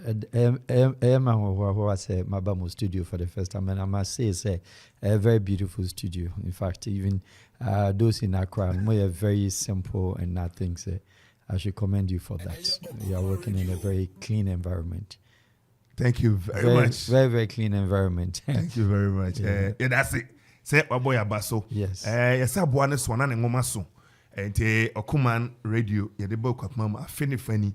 Emma was Mabamu studio for the first time, and I must say it's a very beautiful studio. In fact, even those in Accra, more very simple and nothing. I should commend you for that. You are working in a very clean environment. Thank you very much. Very, very clean environment. Thank you very much. Yeah, that's it. Say boy abaso. Yes. Yes, abuane swana ne ngoma so. Ente Okuman radio ye de bo kwapama afeni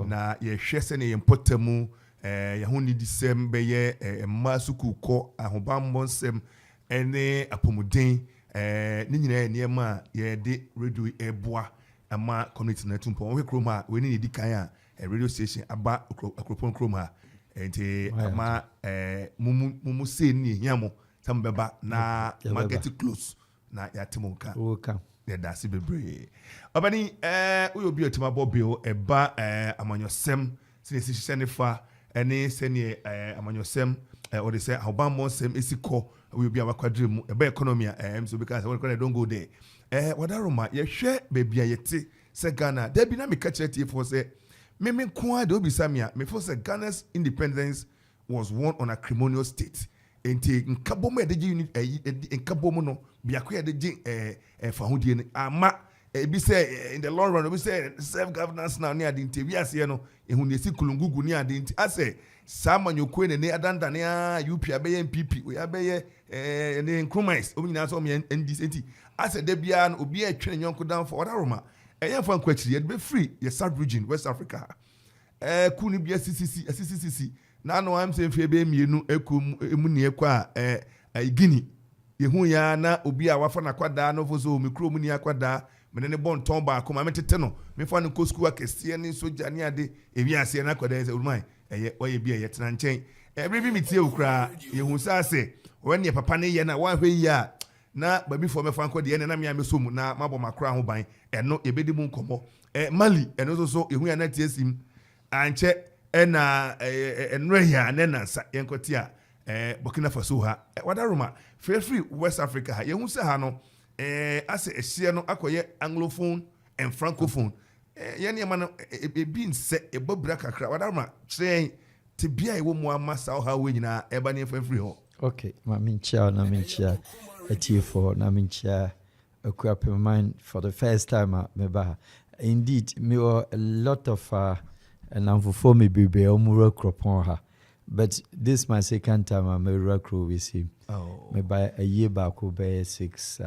na ye hwese ne yempotamu ye ho ni disem be ye masuku ko ahobambo nsem ene apomuden ni nyina ne ma ye de radio eboa ama community na tumpo we kroma we ni di kan a radio station aba akropon kroma ente ama mumu se ni hiamo tambeba na market close na yatimonka Welcome. Yeah, that's it, baby. Obani, we will be a timabo bill, a bar, amanyosem, since it's Senefa, any senior amanyosem, or they say, how bamboo sem is call, we will be our quadrum, a bear economy, so because I don't go there. What I roma, ye share, baby, yeti, say Ghana, there be not me catch it for say, Meme Kwa do be Samia, me for say Ghana's independence was won on a criminal state. Enti nkabome de unit nkabome no biakwa de fahudie ama bi say in the long run we say self governance now near the interview no ehun de sikulungugu near the ase samanyokwe ne adanda ne UP abeye MPP we abeye ne increments omnyina so me NDC ase de bia no obi atwene nyonko down for odaroma eya fa nkwachiri be free ye South region West Africa kunu bia CCC na no am say fie be mienu ekum emu ne ekwa Guinea yehu ya na obi a wafa na kwada no fo so mikro mu ni akwada me ne bon ton ba akoma metete no me fa no ko school akese ne soja ne ade ewi ase na kwada ese urumai oye bi ye tena nchen every bi mitie okra yehu sa ase when ye papa ne ye na wan hwe yi a na babi fo me fa nko de ne na me ameso mu na mabo makra ho ban eno ebedi mu nkomo Mali eno so yehu ya na tiesim anche ena enrehia nena sa yenkotia Burkina Faso ha wadaruma free West Africa ha yehu se ha no ase ehie no akoye anglophone and francophone ye ne ma no ebi nse ebobra kakra wadaruma train te bia ewo mu amasa ha we nyina eba ne free ho. Okay, ma mincha etifo na mincha equip mind for the first time meba indeed me a lot of and I'm for me be omuro kropon ha. But this my second time I'm a recruit with him. Oh. Maybe a year back or by 6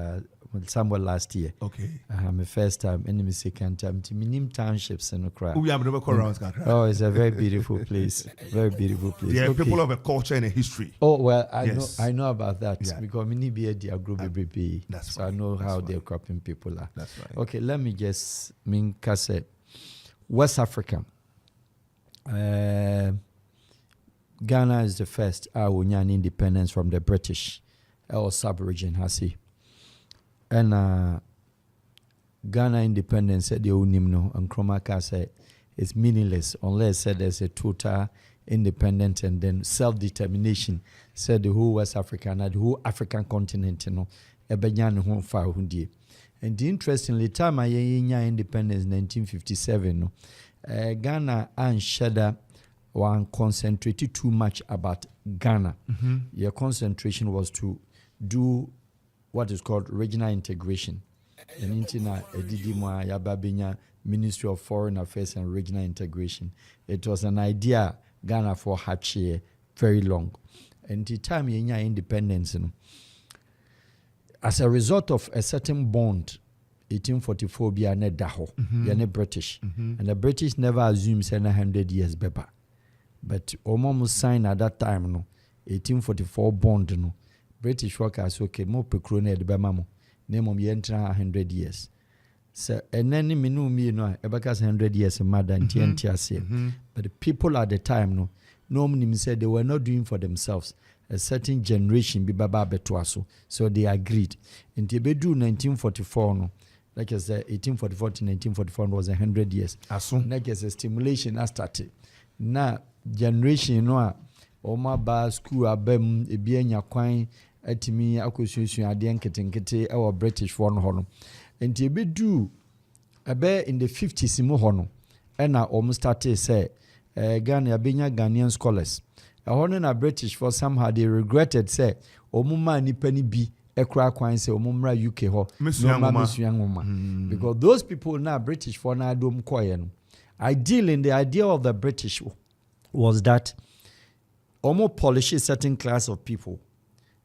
somewhere last year. Okay. My first time and my second time to Minim townships in Accra. We have never around. Oh, it's a very beautiful place. Very beautiful place. Yeah, okay. People have a culture and a history. Oh well, I know about that because many be a group That's so I know how the cropping people are. That's right. Okay, let me just say West Africa. Ghana is the first Awunyan independence from the British or sub-region Hasi. And Ghana independence said the Unimno and Kromaka said it's meaningless unless said there's a total independence and then self-determination said the whole West Africa and the whole African continent Ebenyan home far hundie. And interestingly, time I independence 1957 Ghana and Shada one concentrated too much about Ghana. Mm-hmm. Your concentration was to do what is called regional integration. And Intina Edidimwa Yababenya Ministry of Foreign Affairs and Regional Integration. It was an idea Ghana for Hachi very long. And the time Yenya independence, as a result of a certain bond, 1844 be ane daho, be ane British. And the British never assumed 100 years beba. But Omomu signed at that time, 1844 bond, British workers okay, more pekrone de bemamo, name of yentra 100 years. So and then me ebakas 100 years mother and TNT. But the people at the time normally said they were not doing for themselves. A certain generation be baba betuaso. So they agreed. In Tibedu 1944 like I said, 1844 to 1944 was 100 years. Like as a stimulation has started. Now generation Oma ba school abem ebienya kwan atimi akosusu ade nketenkete e British for no hono. Enti ebedu ebe in the 50s mu hono. Ena started say Ghana abenya Ghanaian scholars. Ehon na British for somehow they regretted say omuma nipa ni bi ekra kwan say omumra UK ho no ma mesua ngoma because those people now British for na dom koye no. Ideally, the idea of the British was that omo polish a certain class of people.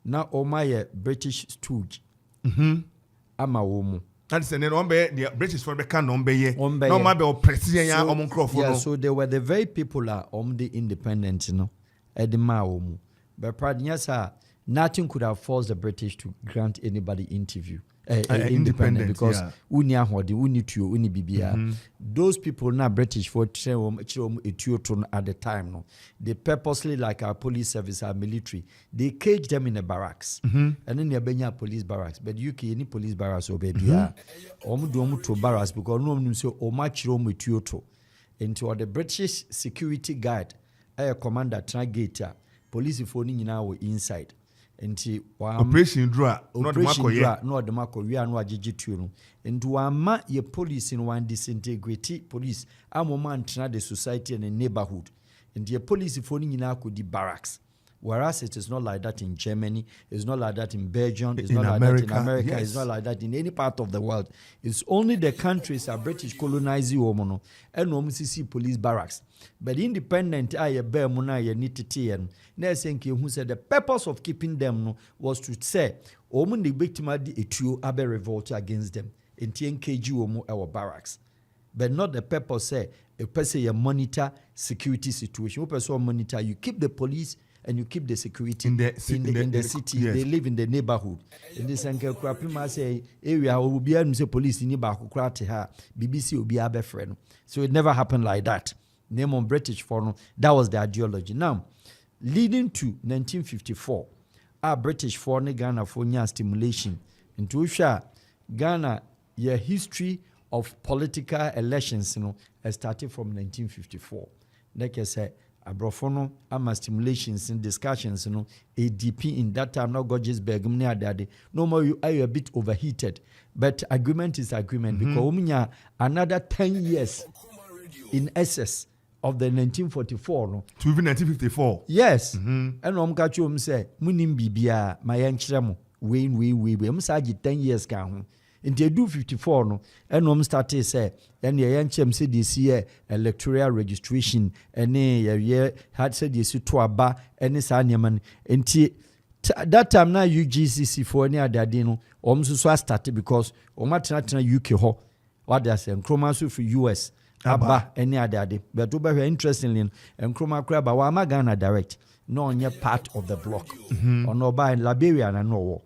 Now oma British stooge. Ama omo. That's the British for the can no ma be oppressing ya omo crofo. Yeah, so they were the very people the independent, edema omo. But pradnya nothing could have forced the British to grant anybody independent because uni ahodi uni tuo uni bibia. Those people now British for etioton at the time no, they purposely, like our police service, our military, they caged them in a barracks and then they benya police barracks. But UK any police barracks or baby to barracks because no one say chiro etioto into the British security guard a commander tragator police phone nyina were inside. Operation Dra, no the Mako, we are no agituno. And to ama ye police in one disintegrate police, a man the society and a neighborhood. And the police phoning in the barracks. Whereas it is not like that in Germany, it's not like that in Belgium, it's not like that in America, yes. It's not like that in any part of the world. It's only the countries that British colonizing woman and see police barracks. But independent I bear mona ye nititi and Nelsenki who said the purpose of keeping them was to say omun the victim di etuo abe revolt against them in TNKG omu our barracks. But not the purpose say a person you monitor security situation. You person monitor, you keep the police and you keep the security in the city. Yes. They live in the neighborhood. In this anke krapima say area will be say police in ba krate ha BBC will be abe friend. So it never happened like that. Name on British for that was the ideology. Now, leading to 1954, our British for Ghana for stimulation into Ghana, your history of political elections, started from 1954. Like I said, Abrofono, ama stimulations and discussions, ADP in that time, not Gorgesberg, no more you are a bit overheated. But agreement is agreement because another 10 years in excess of the 1944 no to even 1954. Yes. And omkacho say munim bibia my yanchiremo we say 10 years ka ho. They do 54 no and started say and ye yanchem say this year electoral registration and ye had said this to Aaba and sa nyaman enti that time na UGCC for any other day no so started because omatena UK ho what they say nkroma so for US Aaba any other day. But over here, interestingly, and Chroma Crab, Wama Ghana direct, no on your part of the block. Or no by Liberia and no war.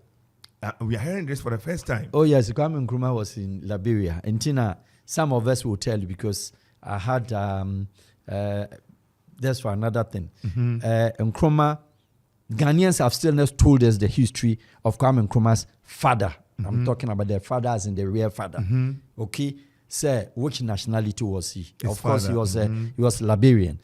We are hearing this for the first time. Oh, yes, Kwame Nkrumah was in Liberia. And Tina, some of us will tell you because I had, that's for another thing. Nkrumah, Ghanaians have still not told us the history of Kwame Nkrumah's father. I'm talking about their father as in the real father. Okay. Say which nationality was he? Of course, he was Liberian.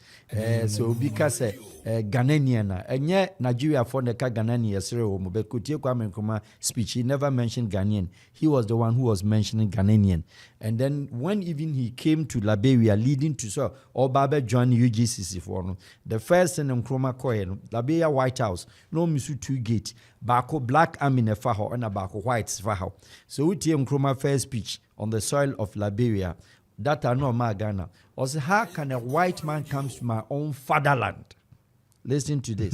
So because Ghanaian, and yet Nigeria for the Ghanaian but Kwame Nkrumah speech, he never mentioned Ghanaian. He was the one who was mentioning Ghanaian. And then when even he came to Liberia, leading to Obabe joined UGCC for the first thing Nkrumah Koyen, Liberia White House, no Misu 2 gate, Bako Black Army Nefaho and Bako Whites Faho. So we take Nkrumah first speech on the soil of Liberia, that are not my Ghana. Also, how can a white man come to my own fatherland? Listen to this.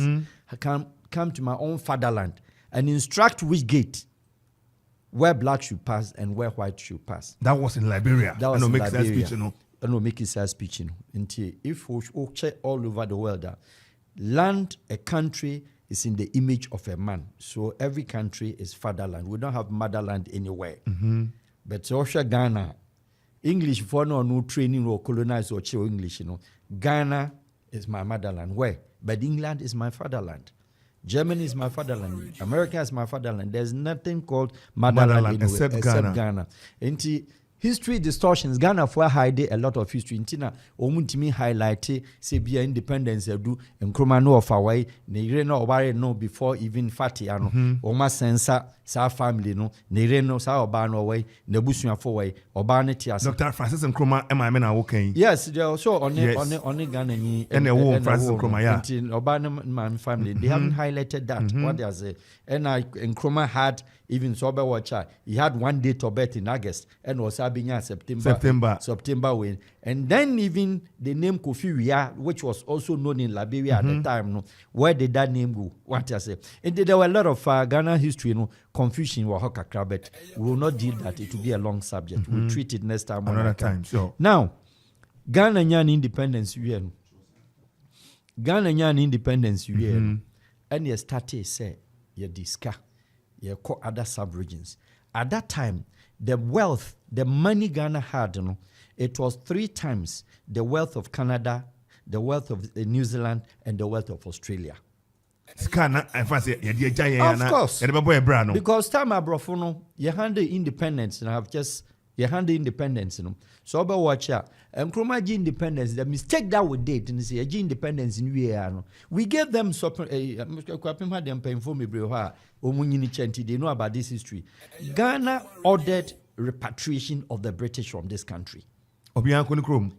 I can come to my own fatherland and instruct which gate where black should pass and where white should pass. That was in Liberia. That was in Liberia. And we'll make it speech, Until if we check all over the world, land, a country is in the image of a man. So every country is fatherland. We don't have motherland anywhere. But Russia, Ghana, English for no training or colonize or chill English, Ghana is my motherland. Where? But England is my fatherland. Germany is my fatherland. America is my fatherland. There's nothing called motherland except Ghana. And history distortions. Ghana for hide a lot of history. Intina omuntimi highlight say be independence do Nkrumah no of away ne no obare no before even Fati ano oma sensa sa family no ne no sa oba no way ne busuafo way oba ne tiase. Dr. Francis Nkrumah am I na wokan. Yes, they also on Ghana ni and a woman Francis Nkrumah yeah. Oba man family they haven't highlighted that what they say. And Nkrumah had even sober watcher he had one date of birth in August and was having September when and then even the name Kofi Wia, which was also known in Liberia at the time, no, where did that name go? What I say? And there were a lot of Ghana history, confusion or Hokakra, but we will not deal that. It will be a long subject. We'll treat it next time. Another time, sure. Now, Ghana Nyan independence, Ghana Nyan independence, and you started say you discuss, you call other sub-regions. At that time, the wealth, the money Ghana had, it was 3 times the wealth of Canada, the wealth of New Zealand, and the wealth of Australia. Of course. Because time abrofono, you handle independence, and I've just you handle independence, So about watch out. Nkrumah independence, the mistake that we did, and say independence in we gave them they know about this history. Ghana ordered repatriation of the British from this country.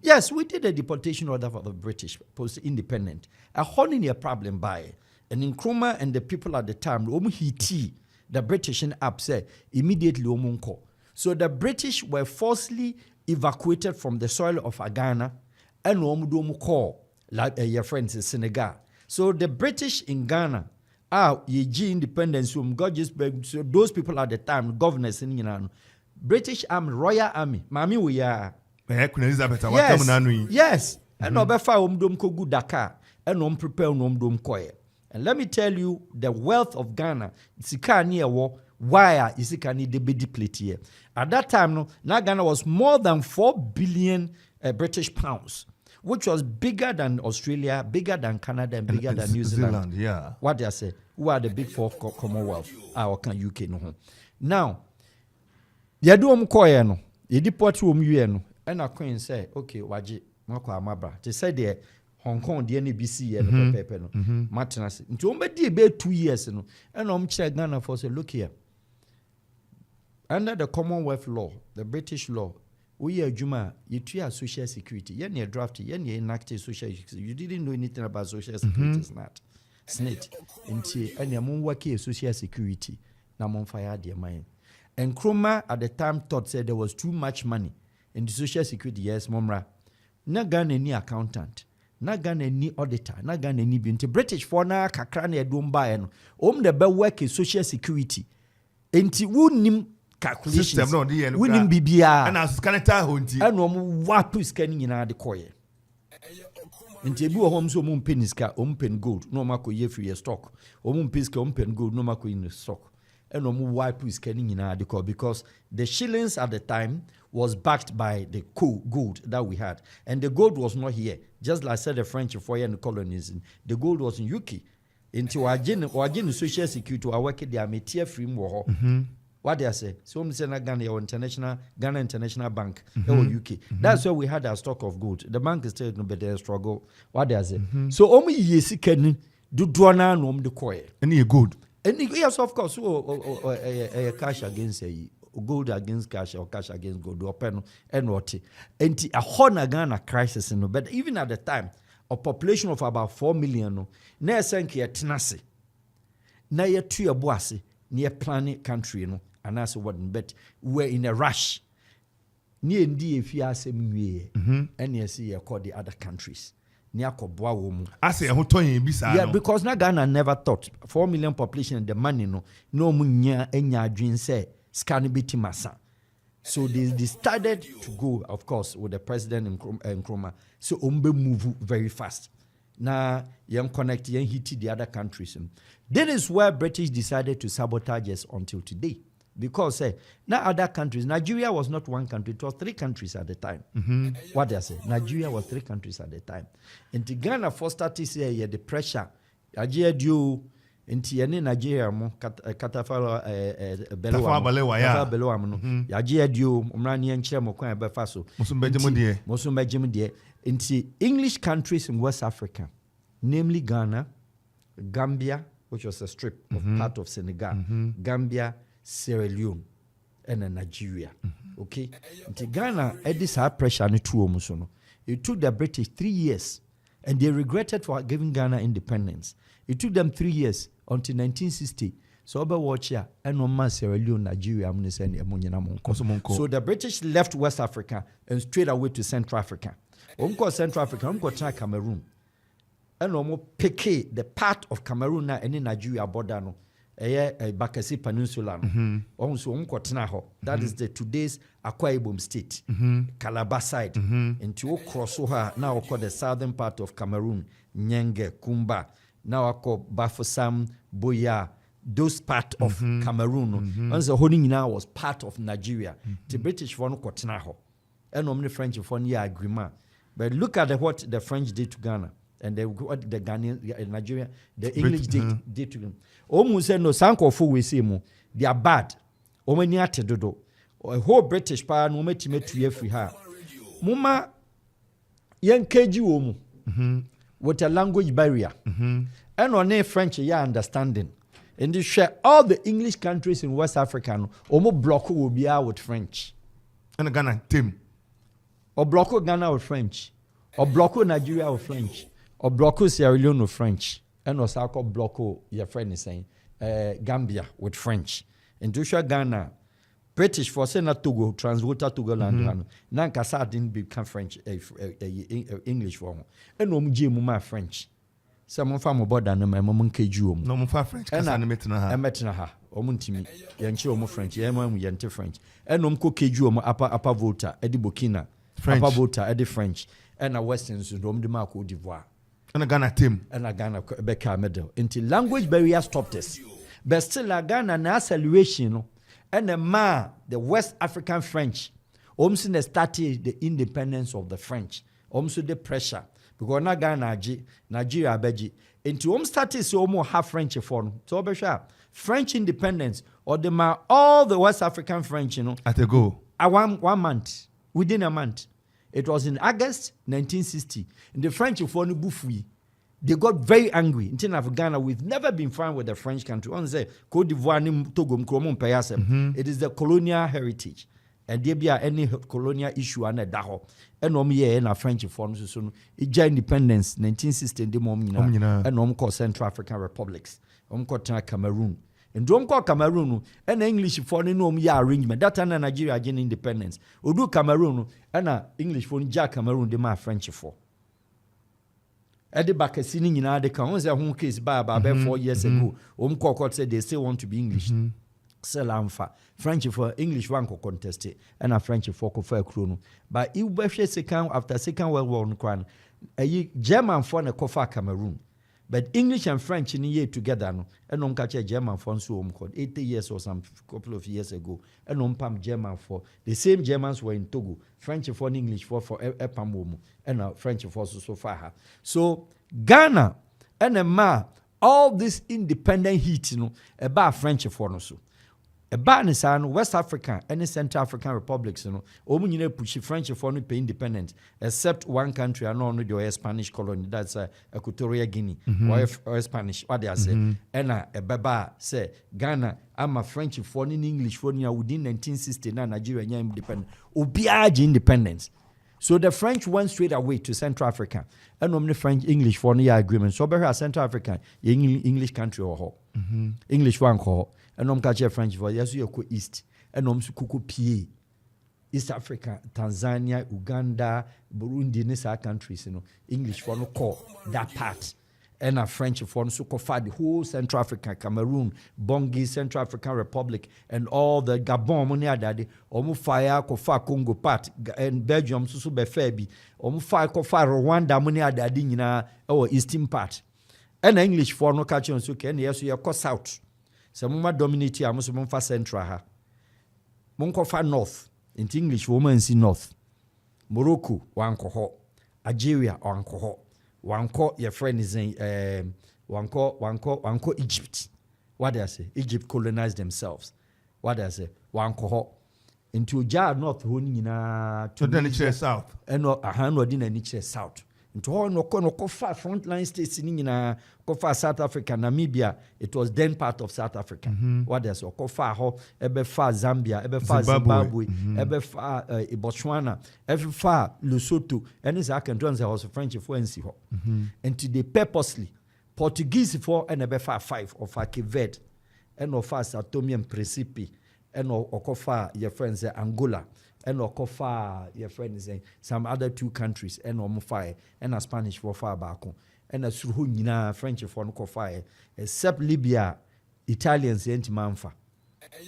Yes, we did a deportation order for the British post-independent. A whole a problem by and Nkrumah and the people at the time, the British and upset immediately. So the British were forcibly evacuated from the soil of Ghana and like your friends in Senegal. So the British in Ghana independence got just so those people at the time, governors in British Army, Royal Army, Mami we are. Yes. And obefa omdom kogu Dakar and prepare omdom koye. And let me tell you the wealth of Ghana. Sika near war. Why is it can be depleted? At that time, Ghana was more than 4 billion British pounds, which was bigger than Australia, bigger than Canada, and bigger than New Zealand. Yeah. What they say? Who are the big 4 Commonwealth? UK no. Now, they do koye no. They deport no. And a queen say, okay, waji mako amabra. They said there Hong Kong the NBC and pepe no. Martinus. Into be 2 years no. And check Ghana for say, look here. Under the Commonwealth law, the British law, we are Juma, you treat social security. You're near drafted, you're near enacted social security. You didn't know anything about social security, it's not. Snit. And you're working social security. Now, on fire, dear mind. And Nkrumah at the time thought said there was too much money in the social security. Yes, Momra. Na Ghana any accountant. Na Ghana any auditor. Na Ghana any binti. British for na kakrane edumba eno. The be work in social security. Enti wunim calculations. Wunim bibia. And as scaneta honti. And wapu scanning in the koye. Enti ebu home so peniska pen gold. No mako ye free stock. Piska pen gold. No mako in the stock. And wipe is scanning in our decor because the shillings at the time was backed by the gold that we had. And the gold was not here. Just like I said, the French for and the colonialism. The gold was in UK. Into our social security, our work their métier free war. What they say? So I'm saying Ghana International Bank, UK. That's where we had our stock of gold. The bank is still but they struggle. What they say? So only yes can do dwana no the coin. Any good. And yes, of course, cash against gold against cash or cash against gold, open and what. And a Hona Ghana crisis, but even at the time, a population of about 4 million, near Sanki at Tenassi, near Tuya Boasi, near Planet Country, and that's what, but we're in a rush. Near if you are same and you see, called the other countries. Yeah, because na Ghana never thought 4 million population and the money no munya enya dream say scan biti masa. So they decided to go, of course, with the president Nkrumah. So umbe move very fast. Na young connect young hit the other countries. That is where British decided to sabotage us until today. Because now other countries, Nigeria was not one country, it was 3 countries at the time. What they say? Nigeria was 3 countries at the time. And the Ghana first started to say the pressure. Nigeria due nti ye ne Nigeria mo Katafala Belewa ya Belewa no yaje adio omra ne enkyere mo kwan be fa so mosum de nti English countries in West Africa, namely Ghana, Gambia, which was a strip of part of Senegal, Gambia, Sierra Leone, and Nigeria. Okay? Nti Ghana had this high pressure on the it took the British 3 years, and they regretted for giving Ghana independence. It took them 3 years until 1960. So watch here, and no Sierra Leone, Nigeria, so the British left West Africa and straight away to Central Africa. Central Africa, try Cameroon. And pick the part of Cameroon na any Nigeria border no. Bakassi Peninsula. That is the today's Akwa Ibom State, Calabar side. Into Krosoha, now call the southern part of Cameroon, Nyenge, Kumba, now I call Bafoussam, Boya, those part of Cameroon. Once the holding now was part of Nigeria. The British one Kotinaho. And the French one year agreement. But look at what the French did to Ghana. And what the Ghanaian, Nigeria, the English did to them. Almost said no sanko for we see mo. They are bad. Omeni ate dodo. A whole British power no me time to free her. Muma yen keji omu with a language barrier. And on French ya understanding. And they share all the English countries in West Africa. Omo block will be out with French. And Ghana team. Or block Ghana with French. Or block Nigeria with French. Or block Sierra Leone with French. And also called block your friend is saying Gambia with French. And to show Ghana, British for saying Togo, transwater Togo land. Nankasa didn't become French, English for him. And no muma French. Some of them about them, my mom keju. No more French. And I met her. Omuntimi. Yanchi omo French. Yema yente French. And umko keju omo upper volta, Eddie Burkina. Upper volta, Eddie French. And a Western syndrome, the Marco d'Ivoire. And a Ghana team. And a Ghana Becca medal. Until language barrier stopped us. But still a Ghana na acceleration. And the West African French. Omsin started the independence of the French. Omso the pressure. Because na Ghana Nigeria beji. Into started so more half French form. So be sure. French independence or all the West African French, at a go. 1 month. Within a month. It was in August 1960. And the French they got very angry. In terms of Ghana, we've never been fine with the French country. On say Côte d'Ivoire, Togo, it is the colonial heritage. And there be any colonial issue and a daho. And in a French form. So it independence 1960 and called Central African Republics. Called Cameroon. And don't call Cameroon and English for no arrangement. That time Nigeria gain independence. We do Cameroon and English for Cameroon de my French for. Eddie Baker sitting in the council, their home case by 4 years ago. Court said they still want to be English. Selamfa. French for English one contested and a French for Chrono. But you after Second World War, a German for a Kofa Cameroon. But English and French in a year together, no, and on catch a German for so 80 years or some couple of years ago, and on Pam German for the same Germans were in Togo, French for English for Pam and French for so far. So Ghana and all this independent heat, about French for no so. About West Africa, any Central African republics, omu push French for no pay independent, except one country, I know the Spanish colony, that's Equatorial Guinea, or Spanish, what they say. And a baba say, Ghana, I'm a French for in English for within 1969, Nigeria independent, Obiaji independence. So the French went straight away to Central Africa, and the French English for no agreement. So better Central Africa, English country or English one call. And catch French for yes, you go east. And kuku PA. East Africa, Tanzania, Uganda, Burundi, these are countries, English for no call that part. And a French for no so the whole Central Africa, Cameroon, Bongi, Central African Republic, and all the Gabon money daddy, fire kofa Congo part, and Belgium so be fabi, fire kofa Rwanda money daddy in our eastern part. And English for no catch on so can yes, you are south. So mama dominate here, I'm for central ha. Monko fa north. In English, woman see north. Morocco, wanko ho. Algeria, wanko ho. Wanko, your friend is in wanko Egypt. What they say? Egypt colonized themselves. What they say? Wanko ho. Into Jar North ho nyina to the south. Eno ahano di na niche south. Into ho no far frontline states ni nyina ko far South Africa, Namibia. It was then part of South Africa. What they say? Ko far ho ebe far Zambia, ebe far Zimbabwe, ebe far Botswana, ebe far Lesotho. And this I can do say was French influence ho. And they purposely Portuguese for and ebe far 5 of Cape Verde and of far Sao Tome and Principe. And okofa your friends Angola, and okofa your friends some other 2 countries, and omofire, and a Spanish for far back, and a Suhunina French for no fire, except Libya, Italians anti-manfa,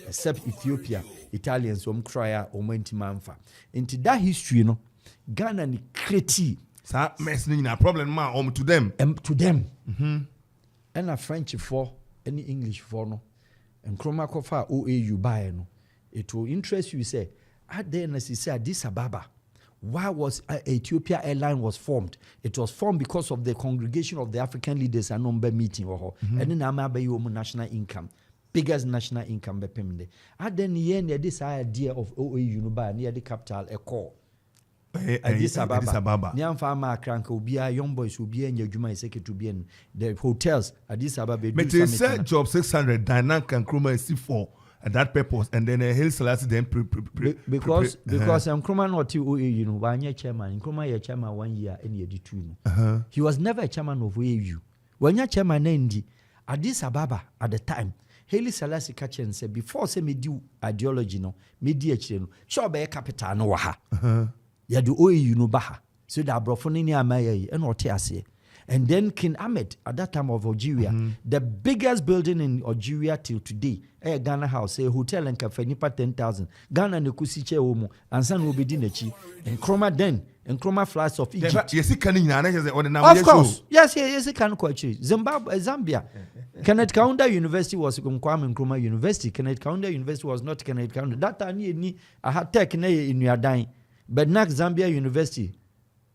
except Ethiopia, Italians cryer or manfa. Into that history, you know, Ghana ni kreti. So messing a problem ma to them. To them. And a French for any English for no. And Chroma Kofa OAU by no. It will interest you, say, at the end, as you say, Addis Ababa, why was Ethiopia Airline was formed? It was formed because of the congregation of the African leaders and number meeting. And then Amaba national income, biggest national income. At the end, this idea of OAU near the capital, a call. Addis Ababa. Nyam farmer crank ubia young boys ubia in your juma is to be in the hotels. Addis Ababa. But they said job 600 Dynamic and Nkrumah is for that purpose, and then Haile Selassie then because Nkrumah not OAU, one year chairman. Nkrumah year chairman 1 year and year 2. He was never a chairman of OAU. When your chairman Nendi Addis Ababa at the time. Haile Selassie catch and said before say me do ideology no, me do no, sure be capital no waha. Ya do OAU no baha. So that brofoni ni amaye and otiase. And then King Ahmed at that time of Algeria, the biggest building in Algeria till today, Ghana House, a hotel and cafe nipa 10,000. Ghana ne kusiche omo and san will be dinechi. And Nkrumah then and Nkrumah flights of Egypt. Yes, of course. Yes, it can quite Zimbabwe, Zambia. Kenneth Kaunda University was Kwame Nkrumah University. Kenneth Kaunda University was not Kenneth Kaunda. That time ni I had taken in your dying. But next Zambia University,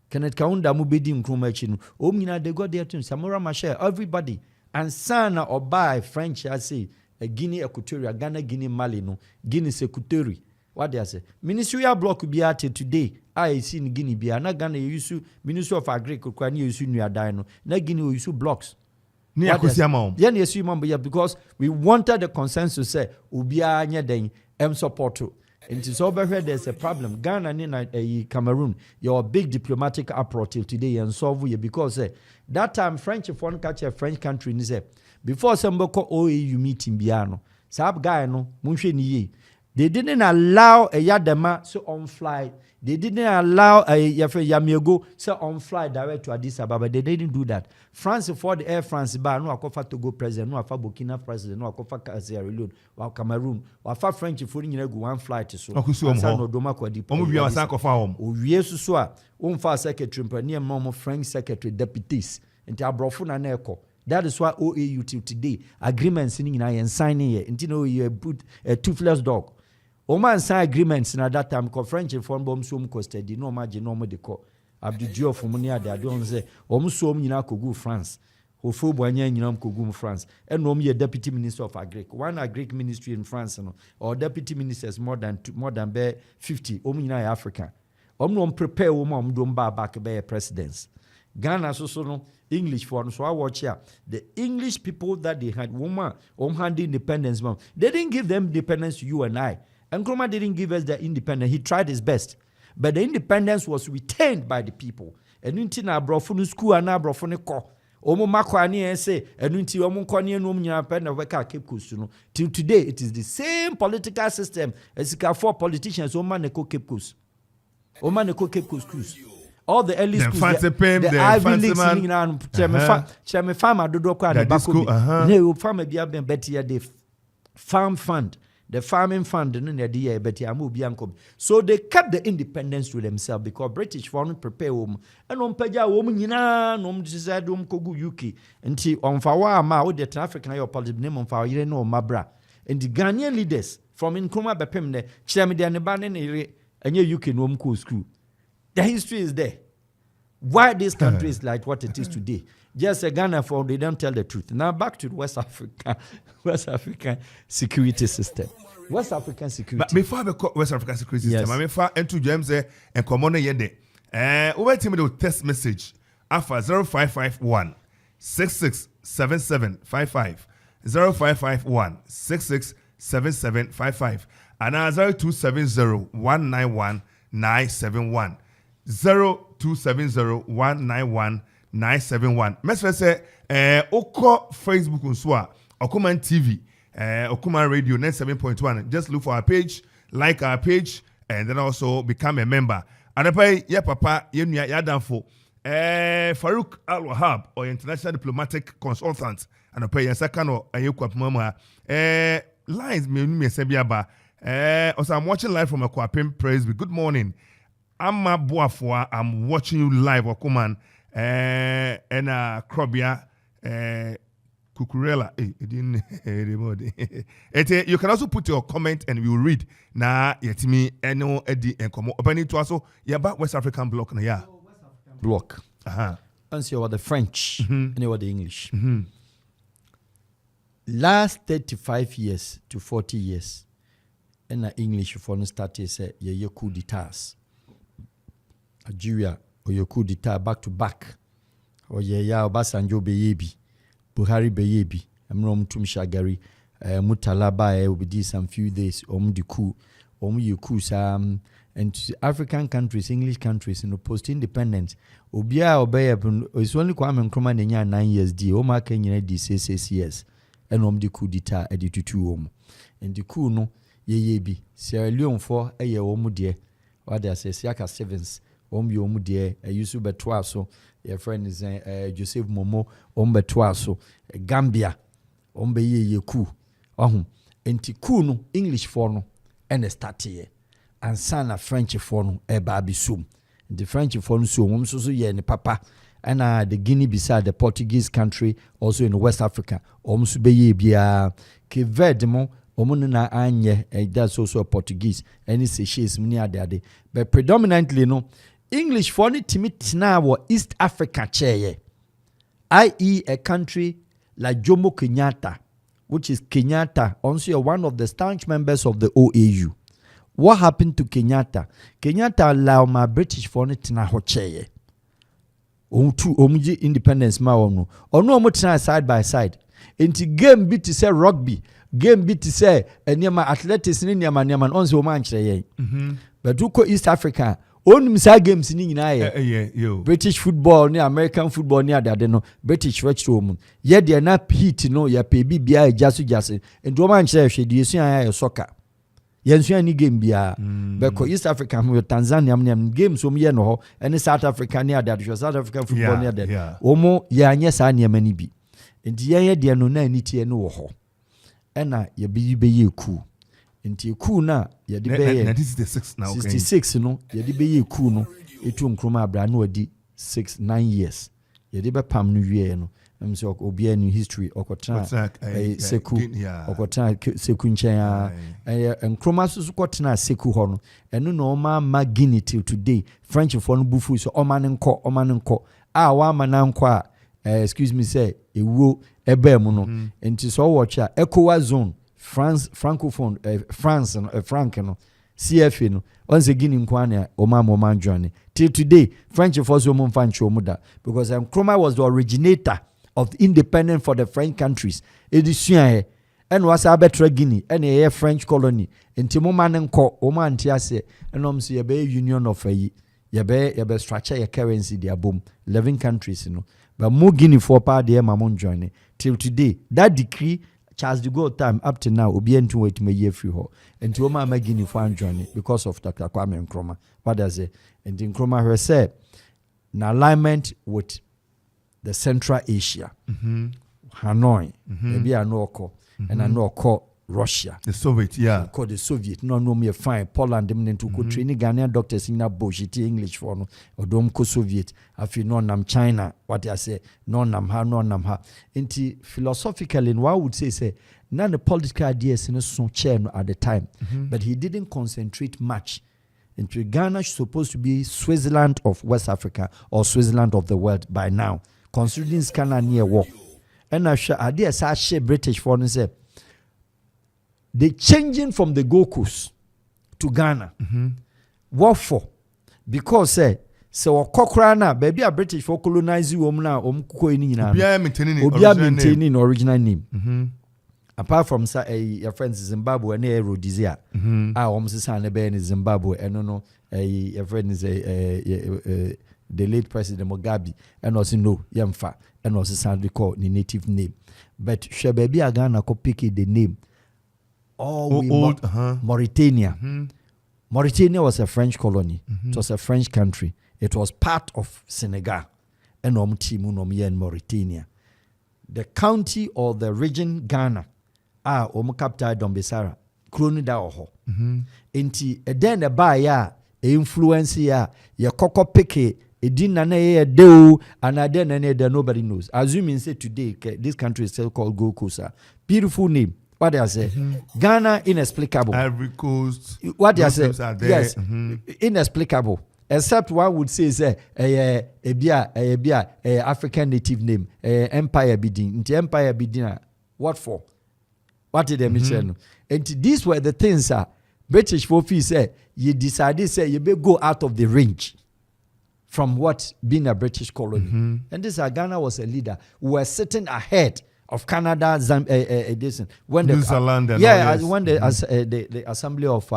Kenneth Kaunda Mubedi Nkrumah Chinu. Omina they got there too. Samora Machel, everybody. And Sana or by French, I say, a Guinea Equatorial, Ghana, Guinea Mali, no, Guinea Secretary. What they say? Ministerial block will be at today. I see in Guinea Bia. Na Ghana use Ministry of Agriculture, you use New Adino. Na Guinea use blocks. Yeah, because we wanted the consensus say, Ubia Nyadeng, support to. And it's over here, there's a problem. Ghana and Cameroon, you're a big diplomatic approach till today and solve you because that time French foreign catch a French country in before somebody call OAU meeting Biano. Sab guy no Munche Niye. They didn't allow a Yadema so on flight. They didn't allow a Yamiego so on flight direct to Addis Ababa. They didn't do that. France for the Air France bar no akofa Togo president, no afa Burkina president, no akofa Sierra Leone, or Cameroon, or afa French for you go one flight so. No doma kwa di. Omo bia wasan kofa hom. O wie so a umfa secretary near mom French secretary deputies. Nti abrofo na na eko. That is why OAU till today agreements in and signing here. Until you put a toothless dog. Oman sign agreements in at that time because French informed bomb so costed no margin no more de co. Abdu Dio from Munia, they don't say, so Mina Kogu France. Hofo Boyan Yinam Kogu France. And no me a deputy minister of Agric. One Agric ministry in France or deputy ministers more than 50. Omina Africa. No prepare woman don't buy back by presidents. Ghana so no English for so I watch here. The English people that they had woman hand independence, they didn't give them independence to you and I. And Nkrumah didn't give us the independence. He tried his best. But the independence was retained by the people. And until na brofunu school and na brofunu ko. Omo makwani say and until omo kwani no nyina pe na weka Cape Coast no. Till today it is the same political system as ka for politicians omo na ko Cape Coast. Omo na ko Cape Coast cruise. All the early schools, the Ivy Leagues, Cheme farmer dodo kwa the back. No farmer be have been better the farm fund. The farming fund so they kept the independence to themselves because British foreign prepare and on peja decide kogu UK until on fawa ma with the African your political name on fawa you know mabra and the Ghanaian leaders from Nkrumah bepem ne chemede ne ba ne enye UK no school. The history is there. Why this country is like what it is today. Just a Ghana for they don't tell the truth. Now back to West African security system. West African security. But before I go West African security system, Yes. I mean for into James and common yende. Over to me the text message alpha 0551 667755 0551 667755 and 0270 191 971 0270 191 971. Mestre say oko Facebook unswa Okuman TV Okuman Radio 97.1. Just look for our page, like our page, and then also become a member. And I pay yeah papa yenu ya danfo Farouk Wahab or international diplomatic consultant. And I pay ya second or ayekwa mama lines me sebiaba. Also I'm watching live from Akwapim Praise. Good morning. I'm watching you live, Okuman. And Krobia Kukurela. You can also put your comment and we will read. Na yetimi eno edi enkomo. Opening to also yaba West African block na ya. Block. And so the French and the English. Last 35 years to 40 years, and the English for no started say ye coup d'etats. Algeria or your coup d'etat back to back. Or ye ya Obasanjo beyebi, Buhari beyebi, Amrom Tumshagari, Mutalaba will be some few days, the coup, you coup and African countries, English countries, post-independence, Obia obey it's only Kwame Nkrumah Nenya 9 years D, Oma Kenya D 6 years, and the coup d'etat edited to and the coup no ye be Sierra Leone for a year dear, what they say, Siaka Sevens, dear, a Yusuf Betwaso, your friend is Joseph Momo, Betwaso, Gambia, ye coup, and Tikuno, English for no, and a start here. And sana French phone baby soon. The French phone so ye and papa and the Guinea beside the Portuguese country also in West Africa. Be bia ke vedemo omunna anye that's also Portuguese and it's she's near daddy. But predominantly no English for it timit now East Africa chair. I.e. a country like Jomo Kenyatta, which is Kenyatta, also one of the staunch members of the OAU. What happened to Kenyatta? Kenyatta allow my British for it na hocheye. Omuji independence ma ono. Ono omo side by side. Enti game bit to say rugby, game bit to say enema athletics ni nyama onse o man cheye. But uko East Africa, onum sa games ni nyina ye. British football ni American football ni adade no. British retro mu. Ye de na heat no ya pe bibia jasu. Enti o man cheye hwe de esu ya soccer. Yensu any game bia beko East Africa with Tanzania game so me no ho any South Africa near that South African football near that omo ye anye sa ne mani bi enti ye de no na ani tie no wo ho ena ye be ye ku enti ku na ye de be 66 now 66 no ye de be ye ku no etu Nkrumah abra na odi 9 years ye de be pam no wie no so obi any history okotana seku okotana seku nchen Nkrumah so kotana seku ho no eno no ma Guinea till today French for no bufu so omanenko wa mananko excuse me say ewo ebe mu no enti so watch ECOWAS zone France francophone France franc no CFA no once Guinea nkwane oma join till today French for so mo fanchi omuda because Nkrumah was the originator of the independent for the French countries. Edisuan and was Abetra Guinea and a French colony. And Timoman and Co. Oman Tiase and Omsi Yabe Union of a Yabe structure a currency, their boom, 11 countries, But more Guinea for part dear Mamon joining. Till today, that decree Charles de Gaulle time up to now will be into wait me year free ho. And to Oma Guinea for joining because of Dr. Kwame Nkrumah. What does it? And Nkrumah her said, in alignment with the Central Asia, Hanoi, maybe I know call, and I know call Russia, the Soviet, call the Soviet. No, me fine. Poland, them to go training Ghanaian doctors in a bullshit English for no, or don't co Soviet. I feel no nam China. What I say, no nam ha. Into philosophically, what I would say, none the political ideas in a chair at the time, but he didn't concentrate much. Into Ghana is supposed to be Switzerland of West Africa or Switzerland of the world by now. considering scanner near war. And I share idea say British for say they changing from the Gold Coast to Ghana. What for? Because so Cochrana, baby, a British for colonize you now, maintaining original name. Apart from your friends Zimbabwe and Rhodesia, almost son in Zimbabwe, and no, your friend is the late President Mugabe, and also no Yamfa, and also son called the native name. But baby, I gonna pick the name. Mauritania. Mauritania was a French colony. It was a French country. It was part of Senegal and in Mauritania. The county or the region Ghana capital Dombesara, Colonial da oho. Enti then the buyer influence ya koko peke edin na ye deu and then nobody knows. Assuming say today this country is still called Gold Coast. Beautiful name. What do I say? Ghana inexplicable. Ivory Coast. What do I say? Yes, inexplicable. Except one would say African native name, Empire Bidin. Into Empire Bidin, what for? What did they mention? And these were the things British folks say. You decided say you better go out of the range from what being a British colony. And this Ghana was a leader who was sitting ahead of Canada, when the New Zealand, when the Assembly of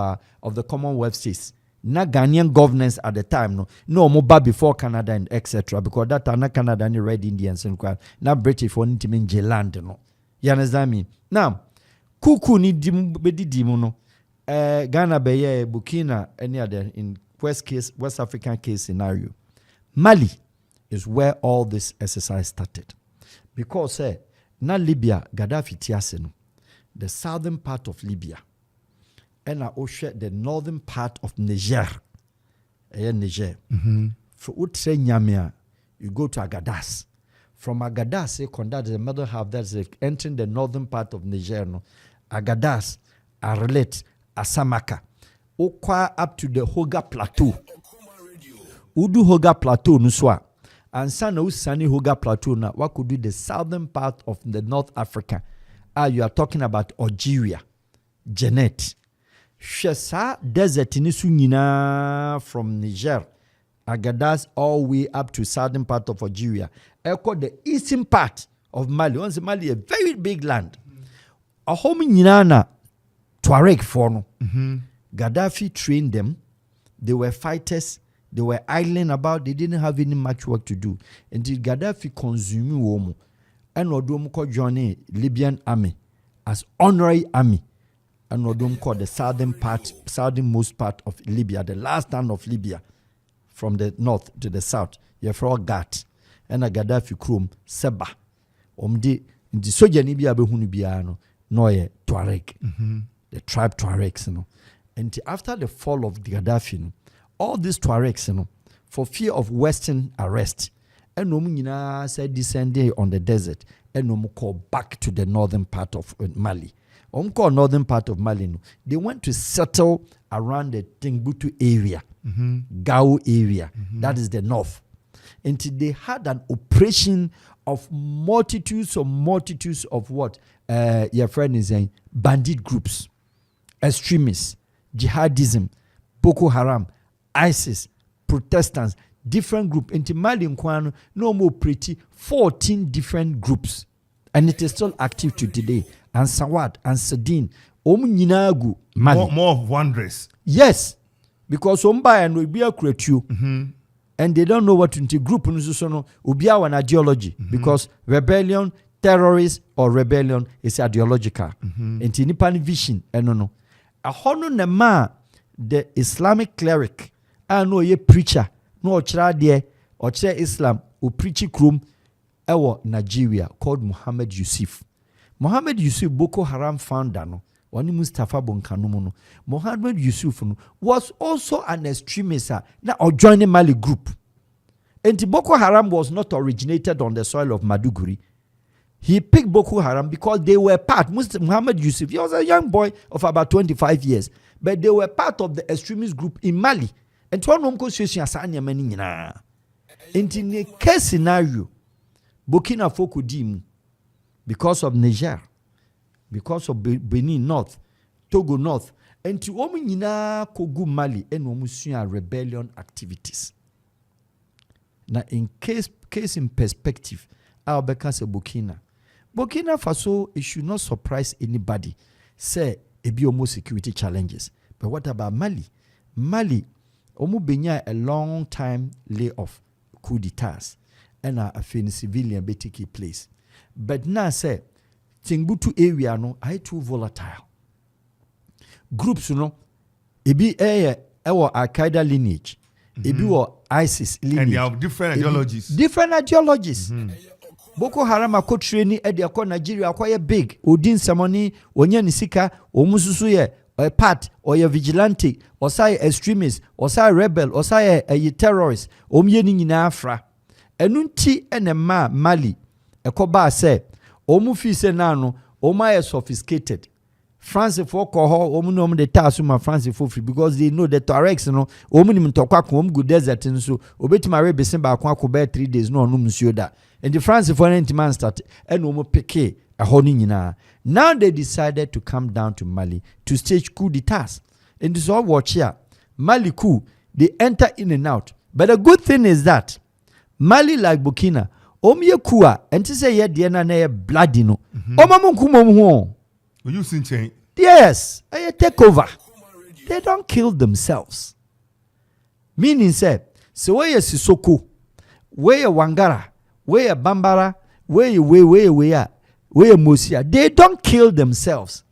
the Commonwealth states. Na Ghanaian governance at the time no more before Canada and etc. Because that time na Canada and Red Indians and na British for need to mean Jeland no. You understand me? Now, kuku ni dimu no. Ghana beye Burkina any other in West African case scenario. Mali is where all this exercise started. Because na Libya Gaddafi tiase no. The southern part of Libya. And I share the northern part of Niger. Niger. For Utre Nyamia, you go to Agadas. From Agadas, the middle half that's entering the northern part of Niger. No? Agadas, Arlet, Asamaka. Okwa up to the Hoga Plateau. Udu Hoga Plateau nuswa. And sana usani Hoga Plateau na what could do the southern part of the North Africa. You are talking about Algeria, Jeanette. Shesa desert in Sunyina from Niger, Agadas all the way up to southern part of Algeria. Echo the eastern part of Mali. Once Mali a very big land. A home Nina Tuareg forno. Gaddafi trained them. They were fighters. They were idling about. They didn't have any much work to do. Until Gaddafi consumed Womo. And Odomo joined Libyan army as honorary army. And Odom called the southernmost part of Libya, the last town of Libya, from the north to the south. You have Gat and a Gaddafi Krum Seba. The soldier Nibia Behunibiano, Noye Tuareg, the tribe Tuaregs, And after the fall of the Gaddafi, all these Tuaregs, for fear of Western arrest, and no said descending on the desert, and no call back to the northern part of Mali. Northern part of Mali, they went to settle around the Timbuktu area, Gao area, that is the north. Until they had an operation of multitudes of what your friend is saying, bandit groups, extremists, jihadism, Boko Haram, ISIS, Protestants, different groups. Until Mali no more pretty 14 different groups. And it is still active to today. And Sawad and Sadin, Nyinagu, Mali. More of wonders. Yes, because and will be a create you, and they don't know what to group will be an ideology because rebellion, terrorist or rebellion is ideological. And Nipan vision, no. A hono nema the Islamic cleric, I know ye preacher, no chra or chair Islam, who preach krum, Nigeria called Muhammad Yusuf. Muhammad Yusuf, Boko Haram founder, Wani Mustafa Bonkanumono. Muhammad Yusuf was also an extremist now or joining Mali group. And Boko Haram was not originated on the soil of Maduguri. He picked Boko Haram because they were part. Muhammad Yusuf, he was a young boy of about 25 years, but they were part of the extremist group in Mali. And one in the case scenario, Burkina Faso dim because of Niger, because of Benin North, Togo North, and to nyina kogu Mali and omusua rebellion activities. Now, in case in perspective, I'll be Burkina Faso, it should not surprise anybody. Say, it be almost security challenges. But what about Mali? Mali, benya a long time layoff, coup d'etats, and a civilian be take place. But now say, Timbuktu area no, I too volatile. Groups, ebi Al-Qaeda lineage, ebi or ISIS lineage. And they have different ideologies. Different ideologies. Boko Haram ako training edi ako Nigeria akwa big. Odin Samoni, onye nisika, omususu ye, or part, or ye vigilante, or say extremist, or say rebel, or say a terrorist, omye ni nyina afra. Enunti enema Mali, ekoba se, omu fi se nano, oma is sophisticated. France for koho omu no de tasuma France for free because they know the Tuaregs no omu ni mtokwa ko omu go desert nso obetima rebese ba kwa ko be 3 days no nsuo da and the France for 90 man start and omu peke ehɔ ni nyina. Now they decided to come down to Mali to stage coup d'etats. And this all watch here Mali coup, they enter in and out, but the good thing is that Mali like Burkina omu ye coup and to say ye de na na bloody no omu nkumo ho. You seen change? Yes, I take over. They don't kill themselves. Meaning, say, so where is Sissoko, where Wangara, where Bambara, where Mosia, they don't kill themselves.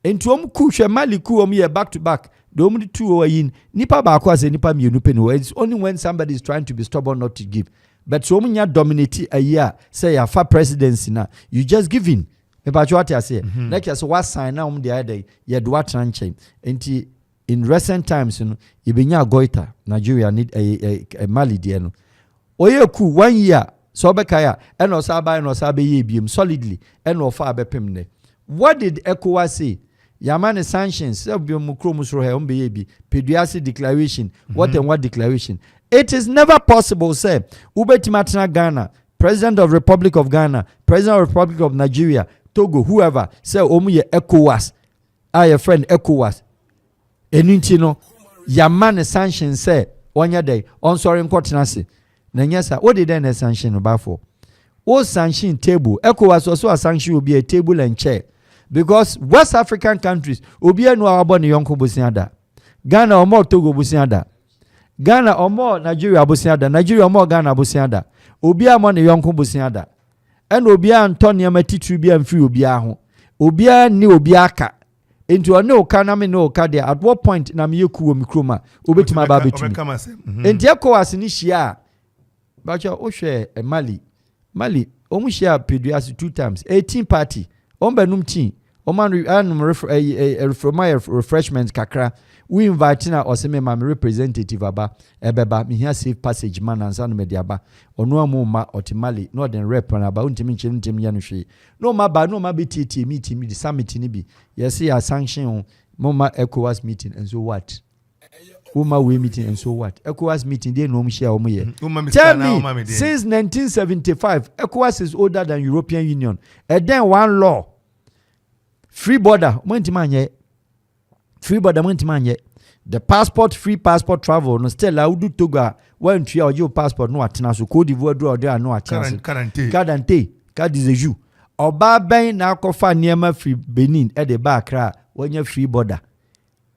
And to Kusha Maliku back to back, the only two are in Nipa Bakwas and Nipa Munupeno. It's only when somebody is trying to be stubborn not to give. But so many dominate a year, say a far presidency now, you just give in. But what I say, like as what sign now the other day, you do what tranche. And in recent times, you benya goita, Nigeria need a Mali diano. Oyeku 1 year, Sobekaya, and Osaba and Osabe yebium solidly, and Ofabe Pimne. What did ECOWAS say? Yamane sanctions, Selbium Pediasi declaration, what and what declaration? It is never possible, say, Ubetimatna Ghana, President of Republic of Ghana, President of Republic of Nigeria, Togo, whoever, say omuye ECOWAS, your friend ECOWAS. Enintino, Yamane sanction say, 1 year day, on sorry in Cotinasi. Nanyasa, what did then sanction about for? All sanction table, ECOWAS also a sanction will be a table and chair. Because West African countries, Ubia no aboni yonko busiada. Ghana or more Togo busiada. Ghana or more Nigeria busiada. Nigeria or more Ghana busiada. Ubia money yonko busiada. And Obia Antonia Matitri be and free Obia ho. Obia ni Obiaka. Into a no kaname no kadia. At what point na miyoku mikroma? Ubeti mababi to me. And Tiako as initiate. But your Oshe Mali. Mali, Omushia Pediasi 2 times. 18 party. Ombenum team. Oman refreshments kakra. We invite na oseme ma representative aba ebeba me here safe passage man and san mediaba onu amu ma otimali no den rep na ba untimi nchim ya no hwe no ma ba no ma betiti meeting the summit ni bi yes ya sanction mama ECOWAS meeting and so what Uma we meeting and so what ECOWAS meeting they no share omo ye tell me since 1975 ECOWAS is older than European Union and then one law free border montimanye free border montimanye the passport free passport travel no still audu toga when tria or your passport no atena so Cote d'Ivoire do there no atena kadante kadizeju oba ben na akofa niema free Benin e de ba kra wonya free border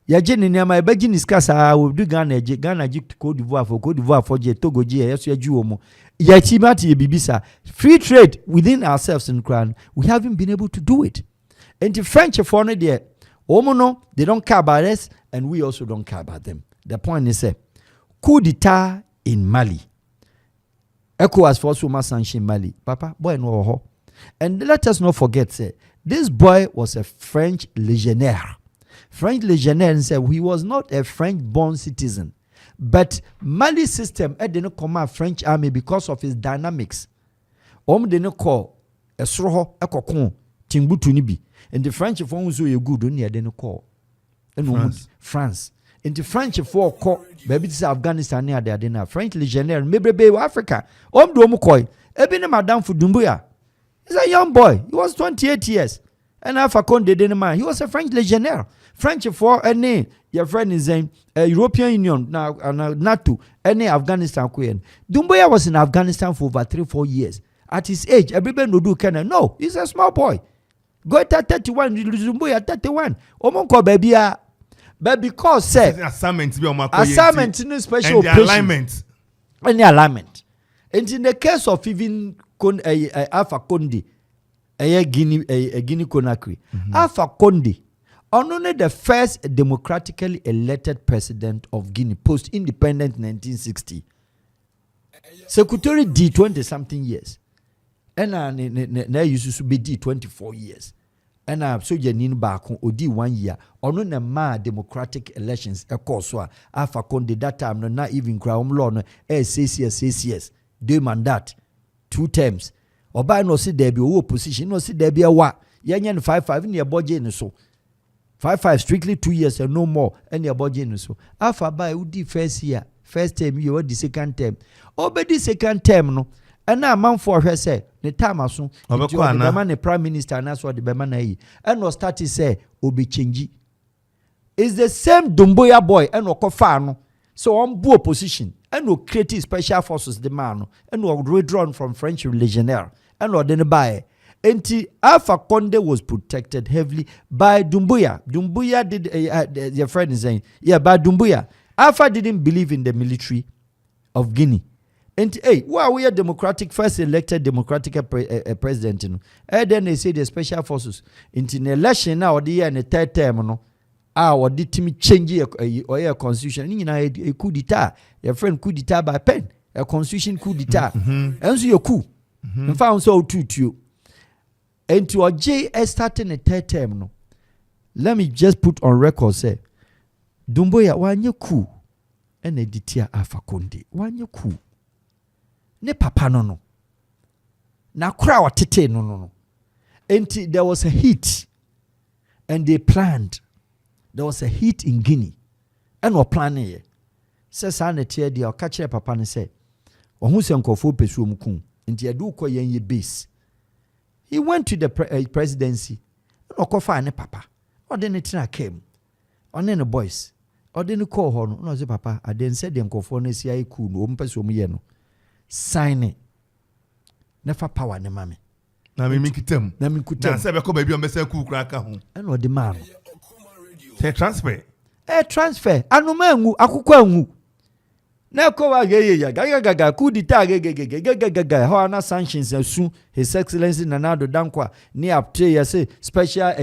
ya je niema e baji niskasa we do Ghana ji Cote d'Ivoire for je Togo je yeso ya ju omo ya chimati ye bibisa free trade within ourselves in Crown we haven't been able to do it. And the French for no there Omono, they don't care about us, and we also don't care about them. The point is, coup d'etat in Mali. ECOWAS for Suma sanction Mali. Papa, boy no ho. And let us not forget, say, this boy was a French legionnaire. French legionnaire said he was not a French-born citizen. But Mali system didn't command French army because of his dynamics. Didn't call a sroho ekokon Timbuktu nibi. And the French phone so you good only didn't call. And France. Into French for call baby this Afghanistan near the dinner. French legionnaire, maybe be Africa. Do mukoi. Ebene Madame for Dumbuya. He's a young boy. He was 28 years. And Alpha Conde didn't mind. He was a French legionnaire. French for any your friend is in European Union now NATO any Afghanistan queen. Dumbuya was in Afghanistan for over 3-4 years. At his age, everybody would do Canada. No, he's a small boy. Go at 31, Dumbuya 31. Omonko baby. But because say assignment in a special and the alignment. And the alignment. And in the case of even Alpha Conde, a Guinea Conakry, Alpha Conde, only the first democratically elected president of Guinea post-independent 1960. Secretary D 20-something years. And now used to be D 24 years. And I so Janin Bakon Odi 1 year. Ono na ma democratic elections a course Alpha Conde that time no not even crown law no 6 years. 2 mandate 2 terms. Oba no see there be opposition no see there be a wa. Yanyan 5-5 in your budget no so. 5-5 strictly 2 years and no more and your budget no so. Alpha by Udi first year, first term you the second term. Oba the second term no. And now man for her say the time aso the man the prime minister and that's what the man na and was started say obi change. It's the same Dumbuya boy and okofa no. So on bo opposition and no create special forces the man and no withdrawn from French legionnaire and no then buy. Enti Alpha Conde was protected heavily by Dumbuya. Dumbuya did your friend is saying by Dumbuya. Alpha didn't believe in the military of Guinea. And hey, why we are democratic first elected democratic president? Then they say the special forces into the election now the year in the third term no. Or did Timmy change a constitution? You know a coup d'etat. Your friend coup d'etat by pen. A constitution coup d'etat. And so your coup. And found so too. And to a J starting a third term no. Let me just put on record say Dumbuya one year coup and a detia Alpha Conde 1 year coup. Ne papa no. Na kura watete no. And there was a heat. And they planned. There was a heat in Guinea. And we're planning it. Says Sanetia, the catcher papa and say, or who's uncle for Pesumkum, and the Aduko Yenye base. He went to the presidency. No coffee ne papa. Or then it came. Or then the boys. Or then the call horn. No, the papa. I then said them conformity I could no Pesumyeno. Sign it. Never power ne mammy. Na me kitem. Na me kutem. Na say be ko baby o me say ku kra ka ho. And what the man. Say transfer. Transfer. Anuma ngu akukwa ngu. Na ko wa gaga ku dita gaga ho na sanctions asu His Excellency Nanado Dankwa ni apte ya say special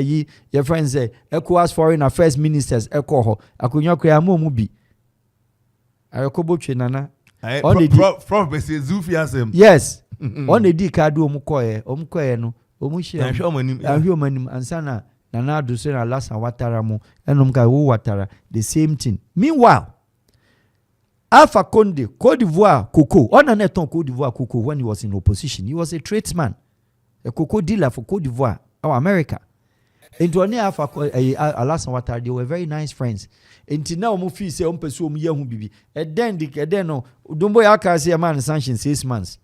your friends say ECOWAS foreign affairs ministers ho akunyo kwa mu bi. Ayokobotwe nana. Prof say Zufiasem. Yes. On the D card omukoye no omuhye ahwe ansana nana do say na last watara mo enom ka wo watara the same thing. Meanwhile Alpha Conde Côte d'Ivoire cocoa on an eton Côte d'Ivoire cocoa when he was in opposition. He was a tradesman, a cocoa dealer for Côte d'Ivoire or America. Into any Alpha last watara they were very nice friends. Until now mo feel say on pursue me hu bibi and then no Dumbuya aka say man sanction 6 months.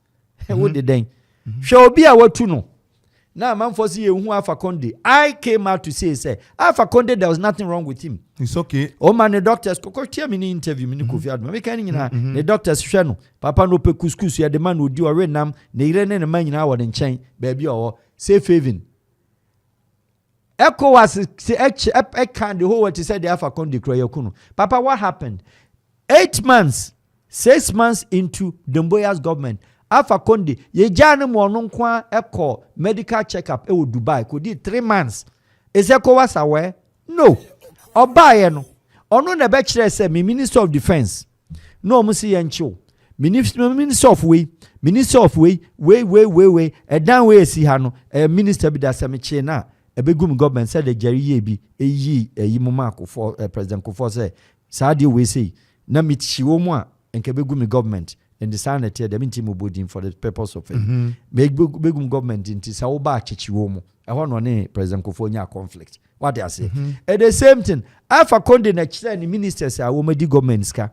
What the then? Shall be our tuno. Now, man, for see who Alpha Conde. I came out to say, Alpha Conde, there was nothing wrong with him. It's okay. Oh man, the doctors, tell me in interview, me Kofi Adama. Me can the doctors shano. Papa no pe couscous. Ya the man who do a renam. Ne irene ne man ina in chain, baby or safe haven. ECOWAS say can the whole world to say the Alpha Conde kroyokuno. Papa, what happened? 8 months, 6 months into Dumbuya's government. Alpha Conde, ye jane mo no kwa eko medical checkup e Dubai could did 3 months. Is ECOWAS aware? No. Obaye no. Ono na be kire say me Minister of Defense. No mo si yancho. Minister of way. E dan way si ha no. Minister bi da se me che na. E be gum government say the Jerry ye bi yi moma ko for President Kofo say sa de we say na mit chiwo mu a enke be gum government and the sign that the team bodin for the purpose of it. Big government in Tisauba Chichiwomo. I want one President Kofonia conflict. What I say? At the same time, Alpha Conde next ministers are Womedi government ska.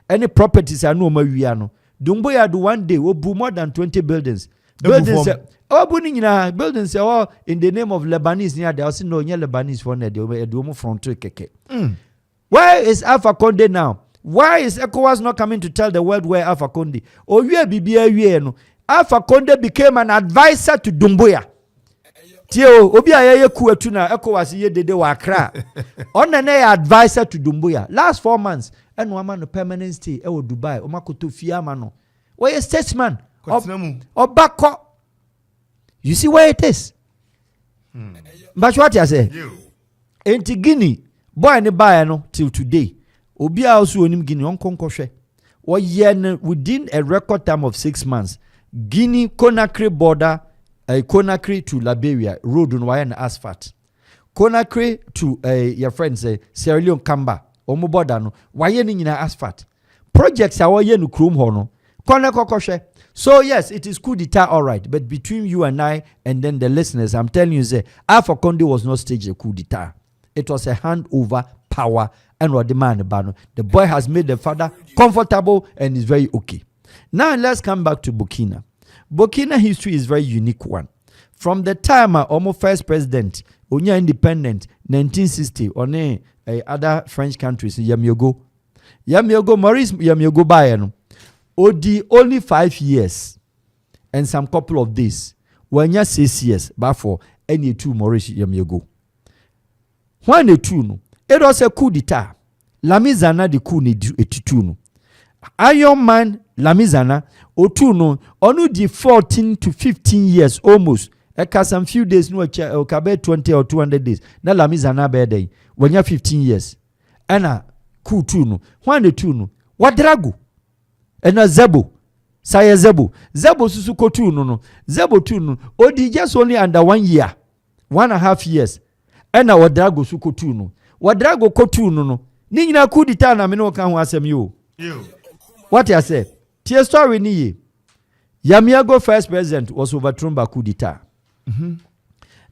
Any properties are no Mariano. Dumboya do one day will boom more than 20 buildings. Buildings buildings all in the name of Lebanese near there. Also no Lebanese one there. They do front to keke. Where is Alpha Conde now? Why is ECOWAS not coming to tell the world where Alpha Conde? Oh, you BBA no. Alpha Conde became an advisor to Dumboya. Tio obi ayeye ku atuna ECOWAS ye dede wa Accra. On na advisor to Dumboya. Last 4 months, and one permanent stay e wo Dubai. O makoto fiama no. Where is statesman? Obako. You see where it is? But what you say? Enti Guinea, boy ne buy no till today. Obi also onim Guinea on konkohwe. Or yen within a record time of 6 months. Guinea Conakry border, Conakry to Liberia road on wire and asphalt. Conakry to your friends Sierra Leone Kamba. Omo border no wire ni na asphalt. Projects are wire no chrome hono. Konakokoshe. So yes, it is coup d'etat, all right. But between you and I, and then the listeners, I'm telling you, say Alpha Conde was not staged a coup d'etat. It was a handover power and what the man about. The boy has made the father comfortable and is very okay. Now let's come back to Burkina. Burkina history is very unique one. From the time almost first president, Onya independent, 1960, on other French countries, Yamiogo, Maurice Yamiogo Bayano. Odi only 5 years and some couple of days. When you 6 years, but for any 2 Maurice Yamiago. When the 2 no, it was a coup d'etat. Lamizana the coup ni etitu no. Iron Man Lamizana otu onu di 14 to 15 years almost. Eka some few days no okabe 20 or 200 days. Na Lamizana be day when you 15 years. Ana coup 2 no. When the 2 no, wadrago. Ena Zebo, Saya Zebo susu kotu no. Zebo tu no. Odi just only under 1 year, 1.5 years. Ena wadrago su kotu no. Wadrago kotu no. Ni nyina coup d'etat na me no kan ho asem yo. What you say? Tie story ni ye. Yamiago first president was overthrown by coup d'etat.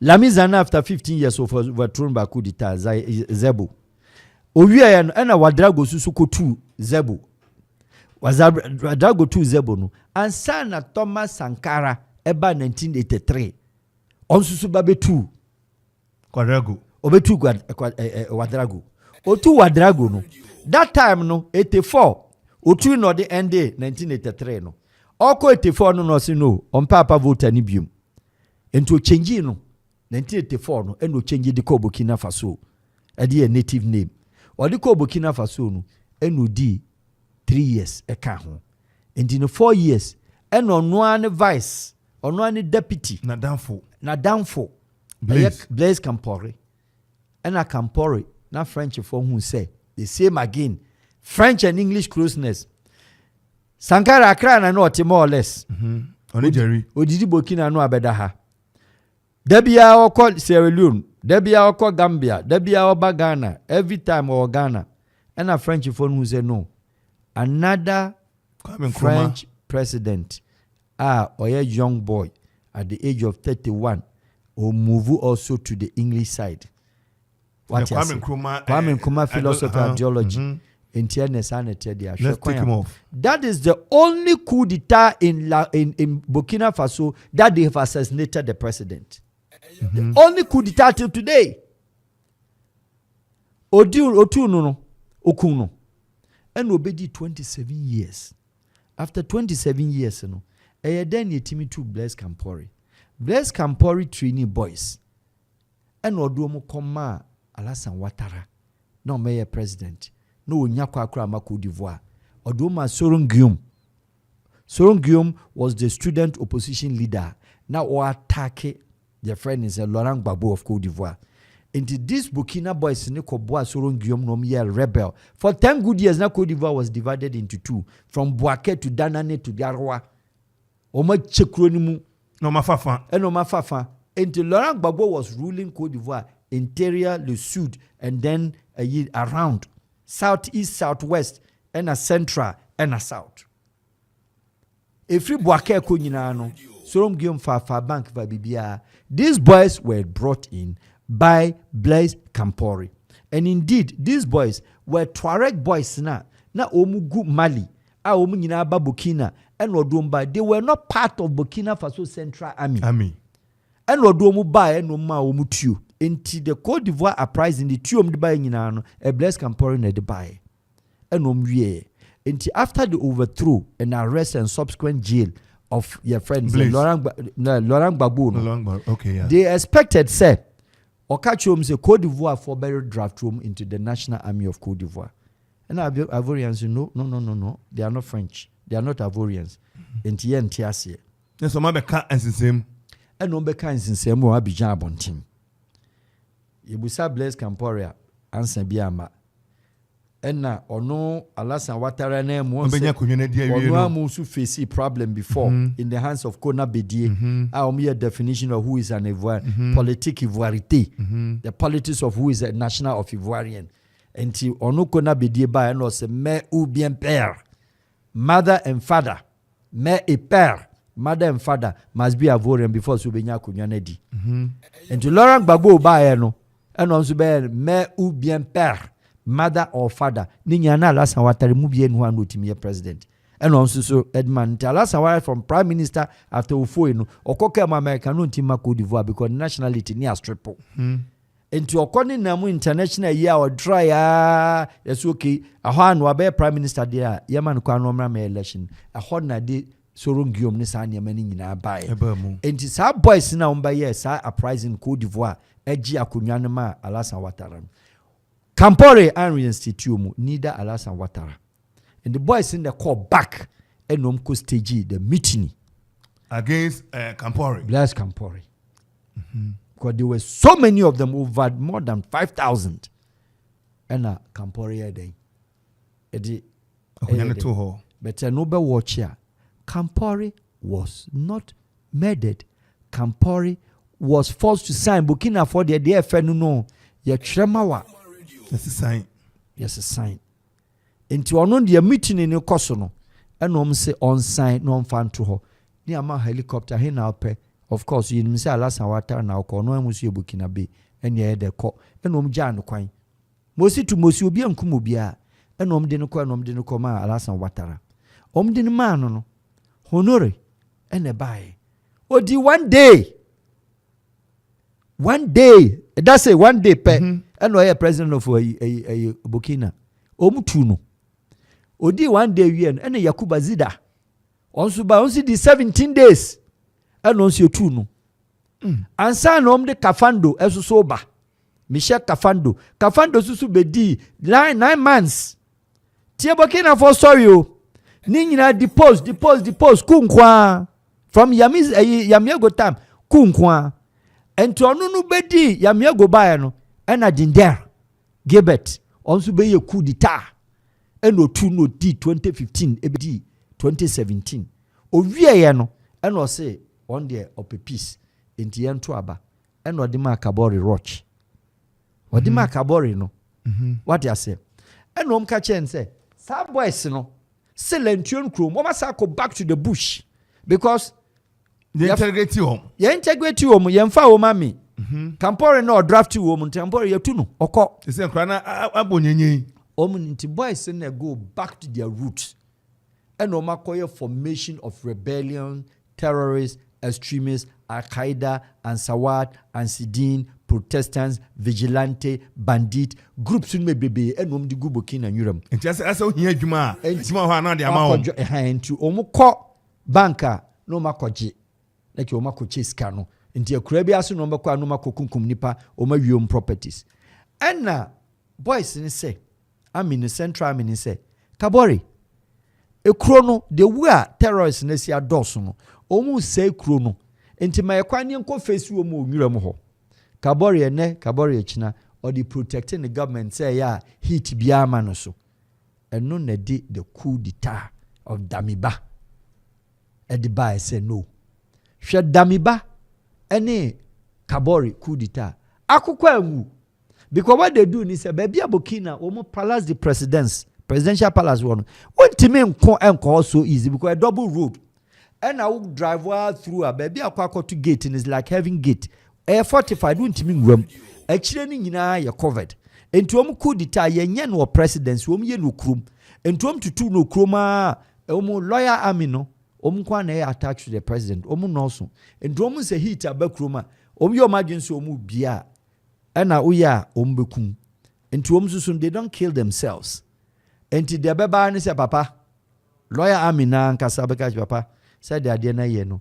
Lamizana after 15 years of overthrown by coup d'etat Zebo. Owiya ena wadrago susu kotu Zebo. Wadrago to Zebo no. And sana Thomas Sankara eba 1983. Onsusu babe 2. Wadrago. Obe 2 Wadrago. Otu Wadrago no. That time no 84. Otu no the end 1983 no. Oko 84 no si no. On papa vote ni bium. Ento change no 1984 no eno change the ko Burkina Faso. Edi a native name. Odi ko Burkina Faso no eno di 3 years eka ho. And in 4 years and on one vice, on one deputy na downfall Blaise Compaoré and a Compaoré na French for who say the same again French and English closeness. Sankara Accra na no more or less oni Jerry odidi Burkina no abedaha Debia or call Sierra Leone, Debia or call Gambia, Debia or Ghana, every time or Ghana and a French for who say no. Another French president, or a young boy at the age of 31, will move also to the English side. What Kwame Nkrumah philosophy, ideology. Let's take him off. That is the only coup d'etat in Burkina Faso that they have assassinated the president. The only coup d'etat till today. Okuno. And obedi 27 years. After 27 years, then yetimi to Blaise Compaoré. Blaise Compaoré trainee boys. And oduomo koma Alassane Ouattara. No mayor president. No nyakwa akra ma Côte d'Ivoire. Oduoma Soron Guillaume. Soron Guillaume was the student opposition leader. Now or attack their friend is Laurent Gbagbo of Côte d'Ivoire. Into this Burkina boys ne Koboa Soron Guillaume no me rebel. For 10 good years now Côte d'Ivoire was divided into 2. From Boaké to Danane to Garoua. Oma Chekronimu. No mafafa. And no mafafa. Into Laurent Gbagbo was ruling Côte d'Ivoire. Interior, le Sud, and then around. Southeast, southwest, and a central, and a south. Every boake ko nyina no. Sorom Guillaume fa bank va bibia. These boys were brought in by Blaise Compaoré. And indeed, these boys were Tuareg boys na omugu Mali, omu nyina ba Burkina, and Odomba. They were not part of Burkina Faso Central Army. And Odomu ba and Oma omutu. Into the Côte d'Ivoire uprising, the two the buy nyina no, a Blaise Compaoré na the buy. And omwie. Into after the overthrow and arrest and subsequent jail of your friends, Laurent Gbagbo. Okay, yeah. They expected, say, Okachom say Côte d'Ivoire for better draft room into the National Army of Côte d'Ivoire. And Ivorians say, no. They are not French. They are not Ivorians. Enti entiase. Yes, so my car and same. And no beka in same mo Abidjan abontim. Yebusa Blaise Compaoré answer biama. Enna ono Alassane Ouattara na mo ono amusu face problem before in the hands of Kona Bedie. Our definition of who is an Ivoirian, politique ivoirité, the politics of who is a national of Ivoirian. Until ono Kona Bedie ba and say mère ou bien père, mother and father, mère et père, mother and father must be Ivorian before subenya kunyane di. Until Laurent Gbagbo ba no, and on sube mère ou bien père, mother or father, Ninyana Alassane Ouattara mubien who are not president. And also so Edmund Alassane Ouattara from prime minister after Ufoino or Kokem America no Tima Côte d'Ivoire because nationality near triple. Into Okoni Namu international year or try yes okay. A one wabe prime minister there, Yaman Kwanomra election. A hona de Sorum Guillaume Nisani many in our buy. And it's our boys now by yes, a prize in Côte d'Ivoire, Edgy Akunyanama Alassane Ouattara. Compaoré and reinstitute neither Alassane Ouattara. And the boys in the call back and Nomko stage the mutiny against Compaoré. Blaise Compaoré. Because there were so many of them over more than 5,000. And Compaoré day. But a noble watcher. Compaoré was not murdered. Compaoré was forced to sign Burkina for the DFN no. Ye tremawa. That's a sign. Yes, a sign. Into on the meeting in your cosono, and say on sign, no fan to her. Near my helicopter, he now pay. Of course, you didn't say Alassane Ouattara now, call no one you Burkina Bay, and ye the call, and Jan Quine. Mosi to Mosi be and Kumubia, and didn't call Alassane Ouattara. Didn't man no, honore, and a buy. Oh, di one day, that's a one day pay. And we are president of a Burkina. Omutuno. Odi one day we and Yakuba Zida. Only the 17 days. And on your tuno. And son the Kafando Esosoba. Michel Kafando. Kafando susu bedi 9 months. Tia Burkina for sorry. Nina depose. Kunkwa. From Yamiago time. Kunkwa. And to onunu bedi Yamiago bayano. And I didn't dare. Gilbert also be a coup d'etat. And no 2 no D 2015 EBD 2017. Oviano and I say one day of a piece in the Aaba and what the Macabori Roach. What the Macabori no. What I say. And Om Kachen say, Sab boys no. Silentium crew, Mama Sako back to the bush. Because they integrate you home. You integrate you home, Yamfa Omami. Compaoré no draft you woman Compaoré you no oko they say krana abonyenye omunti boys na go back to their roots and no makoye formation of rebellion, terrorists, extremists, Al-Qaeda, Ansawat, Ansidin, Protestants, vigilante, bandit groups in bebe and di go Burkina Europe and just as here juma ho na de ama to omukọ banka no makoje like o makoche ska no nti akura bi aso no mbekwa no makokunkum nipa o ma wiom properties enna boys ni say amini central amini say Kabore ekuro no the way terrorists na si adoso no o mu say ekuro no nti ma ekwa ne nko face wo mu onwura mu ho Kabore echina or the protecting the government say ya hit biama no so eno na di the coup d'etat of Damiba Ediba say no hwe Damiba ene Kabore coup d'etat akukwa anwu because what they do is say baby Burkina omo palace the presidential palace one won't me enko so easy because a double road and I will drive through a baby a to gate and it's like having gate. Air 45 don't mean room. Actually, you're covered. And to could detail yen or presidents, yen no crum. And to to two no chroma, lawyer amino, kwane attached to the president, no. And drum say heat a back chroma, your margin so bia. And now we are bekum. And to soon they don't kill themselves. And to the baba and say, Papa, lawyer amina and Casabacas, Papa, said the idea yeno.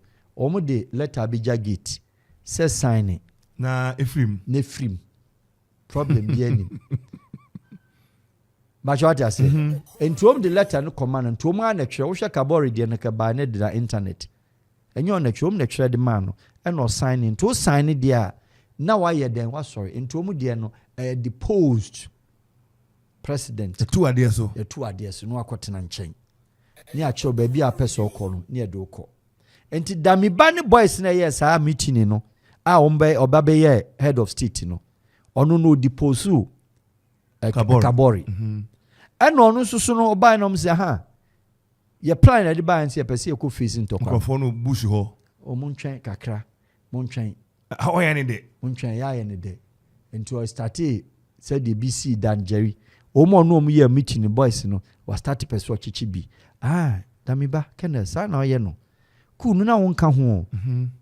De letter be jagit. Says signing. Na Ephraim. Problem be any. But what I say, and to the letter no command and to man lecture, we shall kabori the nakabane the internet. And you're lecture the man and no signing to sign it there. Now I hear then was sorry. And to no deposed president. The 2 ideas so. The 2 ideas no akoten and chain. Near cho baby a person call near doko. And to dami bani boys na yes I meeting no. Ombe obabe head of state no. Ono no deposu Kabori. And ono so no oba no mse ha. Ye plan na de ba nse pese e ko face into kwa. Microphone no bush ho. O muntwen kakra. Muntwen. How ya ne de? Muntwen ya ne de. Into I started said the BC Dan Jerry. O mo no ye meeting boys no. Was start person chichi bi. Damiba kenne sa na ye no. Kunu na wonka ho.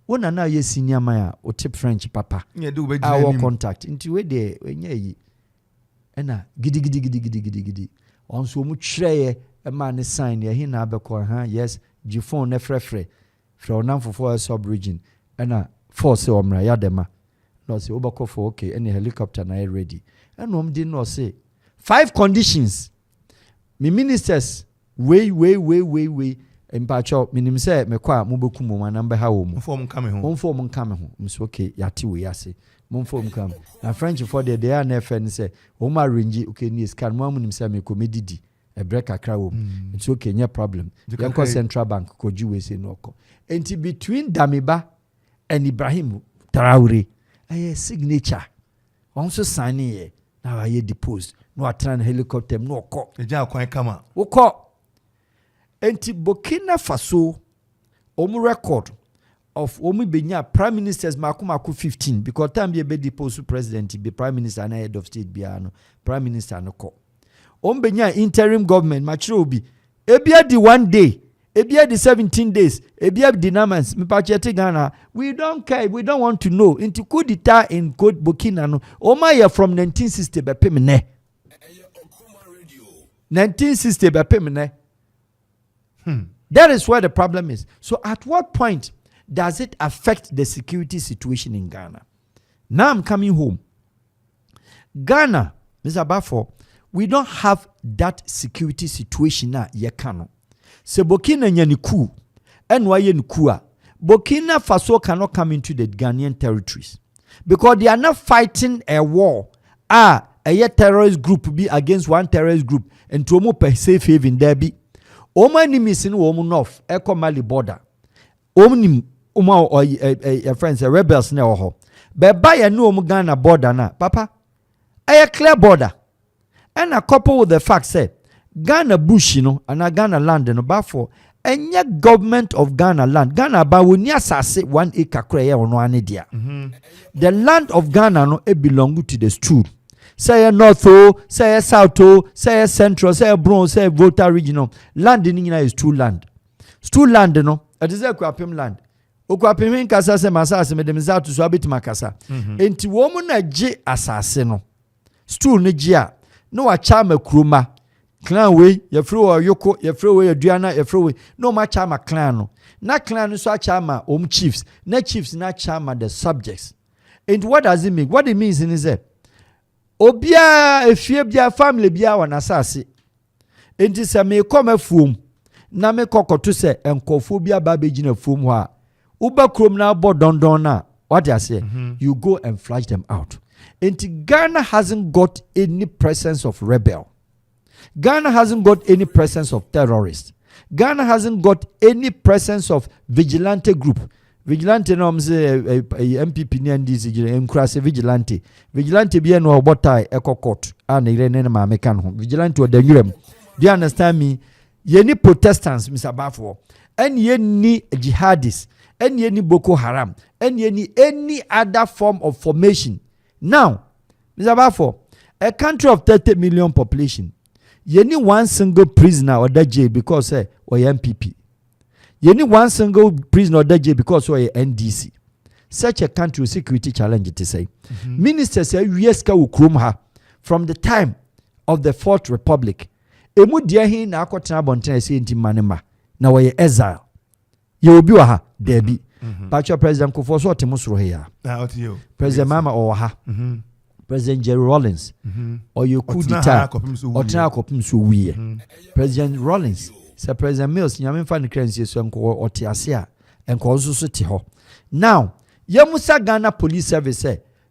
Wona na ye senior man a o tip French papa. Ye do be our contact into we dey enye yi. Ena gidi. Onso mu kyereye e ma ne sign ye hin na abekọ ha yes Gphone ne frefre from Namfofo sub region. Ena force omra ya dema. No say obekọ for okay any helicopter na ready. Ena om di no say 5 conditions. Me ministers way Mpacho minim say me kwa mubeku mo manamba ha wo mu. Form come home. Mon form come home. Mso okay yati we ase. Mon form come. Na French for the day na FN say o ma range okay ni scan mo munim say me komedidi. E break akra wo. It's okay no problem. Yanko Central Bank ko ji we say no ko. Enti between Damiba and Ibrahim Traore a signature. Also signing here. Now I deposed. No atran helicopter no ko. Eja kwan kama. Wo ko. Enti Burkina Faso omu record of omu benya prime ministers maku 15 because time be deposed president be prime minister na head of state biano prime minister no ko omu benya interim government machiro obi ebia di 1 day ebia di 17 days ebia di namans me pachete Ghana we don't care we don't want to know into coup d'etat in code Burkina no oma ye from 1960 be pemene 1960 be pemene. That is where the problem is. So at what point does it affect the security situation in Ghana? Now I'm coming home. Ghana, Mr. Bafo, we don't have that security situation now. Yekano. So Burkina nyaniku, NY Nkua. Burkina Faso cannot come into the Ghanaian territories because they are not fighting a war. A terrorist group be against one terrorist group and to mo per safe haven there be. Oma ni missing woman north, Echo Mali border. Omni your friends, rebels now ho. But by a new Ghana border na, Papa. A clear border. And a couple with the fact said Ghana bush, and a Ghana land and about for and yet government of Ghana land. Ghana ba we near sase 1 acre cray on 1 idea. The land of Ghana no it belong to the stool. Say north, say south, say central, say bronze, say Volta regional. Land in India is 2 land. 2 land, no. It is a Kwapim land. Okwapim kasa se masase me dem za to so abit makasa. Enti wo mu na je asase no. Stool ne gia. No a chama kruma. Clan we, ye fro yoko, ye fro we aduana, ye fro we. No ma chama clan no. Na clan no so chama chiefs. Na chiefs na chama the subjects. And what does it mean? What it means is that obia efie bia family bia wana asase enti se me koma fuom na me kokoto se enkofo bia ba begina fuom ho a uba krom na bo dondon na what I say you go and flush them out. Enti Ghana hasn't got any presence of rebel. Ghana hasn't got any presence of terrorists. Ghana hasn't got any presence of vigilante group. Vigilante no mse MPP ni ndisi enkrase vigilante. Vigilante bia no obotai ekokot ana ire ne ma mekan ho. Vigilante o danwurem. Do you understand me? Ye ni Protestants Mr. Bafo. any jihadists, any Boko Haram, any other form of formation. Now, Mr. Bafo, a country of 30 million population, you need one single prisoner or that jail because or MPP. You need one single prisoner or that jail because or NDC. Such a country security challenge to say. Minister say yes ka ukrumha from the time of the Fourth Republic. Emu dia hin na akotena bonten say nti manema na we exile. Ye obi wa ha debi. Pacho President Kufuor so otemo soro he ya. President Mama or ha. President Jerry Rawlings or you coup d'etat otena akopim so wie. President Rawlings say President Mills nyame fa ne kransie so enko otiase a enko so te ho. Now Yamusa Ghana Police Service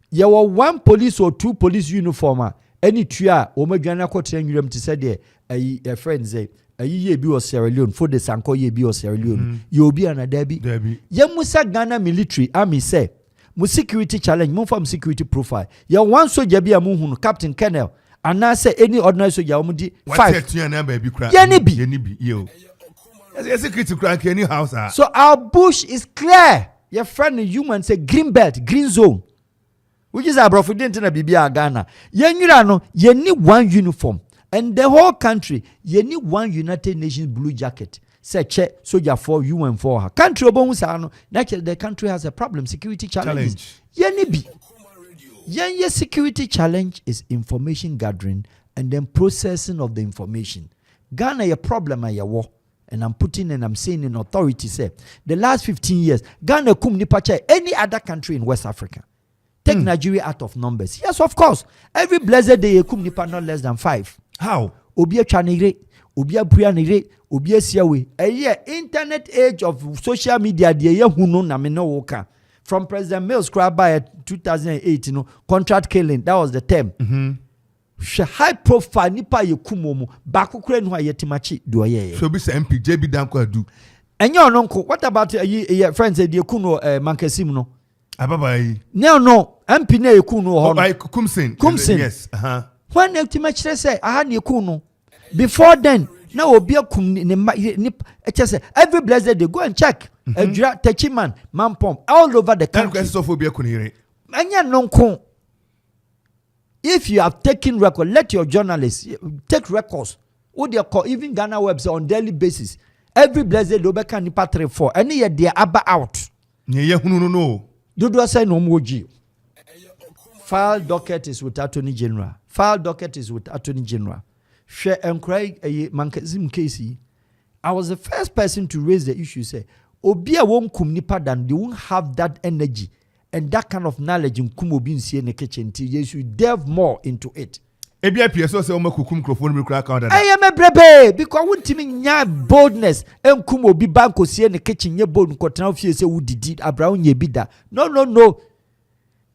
you were one police or two police uniform any tua Omegana Cotten Urim to say a friend say a ye be or Sierra Leone for the Sanko ye be or Sierra Leone you'll be an a Debbie Yamusa Ghana military army say mu security challenge more from security profile you one soldier be a moon Captain Kennel and now say any ordinary soldier omudi 5 Yenibi yo security crank any house so our bush is clear. Your friend human say green belt, green zone. Which is our profident in a Bibia Ghana. You need one uniform. And the whole country, you need one United Nations blue jacket. Say check soldier for you and for her. Country naturally the country has a problem, security challenge. Your security challenge is information gathering and then processing of the information. Ghana a problem at your war. And I'm putting and I'm saying in authority say the last 15 years Ghana kum nipa any other country in West Africa. Take Nigeria out of numbers. Yes, of course. Every blessed day kum nipa not less than 5. How? Obi a chanire, obi a prianire, obi a siawe. A year internet age of social media de ye hunu na me no woka. From President Mills crab by 2008 contract killing that was the term. High profile nipa ye kumomu bako kure no ayetimachi do ye so be say MP JB Danko adu enyo nonko what about your friends say de kuno mankasim no ababa yi no MP na ye kuno ho no kumsin yes when ayetimachi say aha na ye kuno before then na obi akum ni say every blessed day go and check adura techiman mampom all over the country and so for obi akunire enyo nonko. If you have taken record, let your journalists take records. What they call even Ghana website on daily basis. Every blessed Lobeka Nipa 3-4. Any year they are Aaba out. No. Do say no moji. File docket is with Attorney General. Share and cry a mankazim Casey. I was the first person to raise the issue. Say, Obia won't kum nipa than they won't have that energy. And that kind of knowledge in Kumo being seen in the kitchen till you should delve more into it. Ebia PSO say Oma kukum microphone me crack out. I am a brebe because I want to mean boldness and Kumo be banko see in the kitchen ye bold kotena fie say who did Abraham ye bida. No.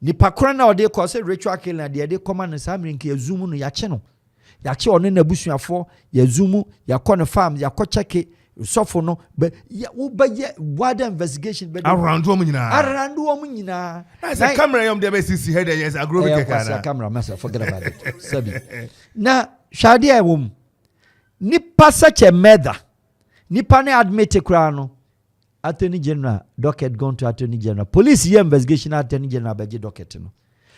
Ni pakora na ode ko say ritual killing na de command na sam rinke zoom no ya che no. Ya che one na busuafo ya zoom ya ko no farm ya ko check suffer no but wider investigation but around wo nyina that's a camera yom there be see head yes agrobic kana camera massa forget about it sabi na shade e wom nipa such a murder nipa na admit kra no Attorney General docket gone to Attorney General police here investigation Attorney General beje docket no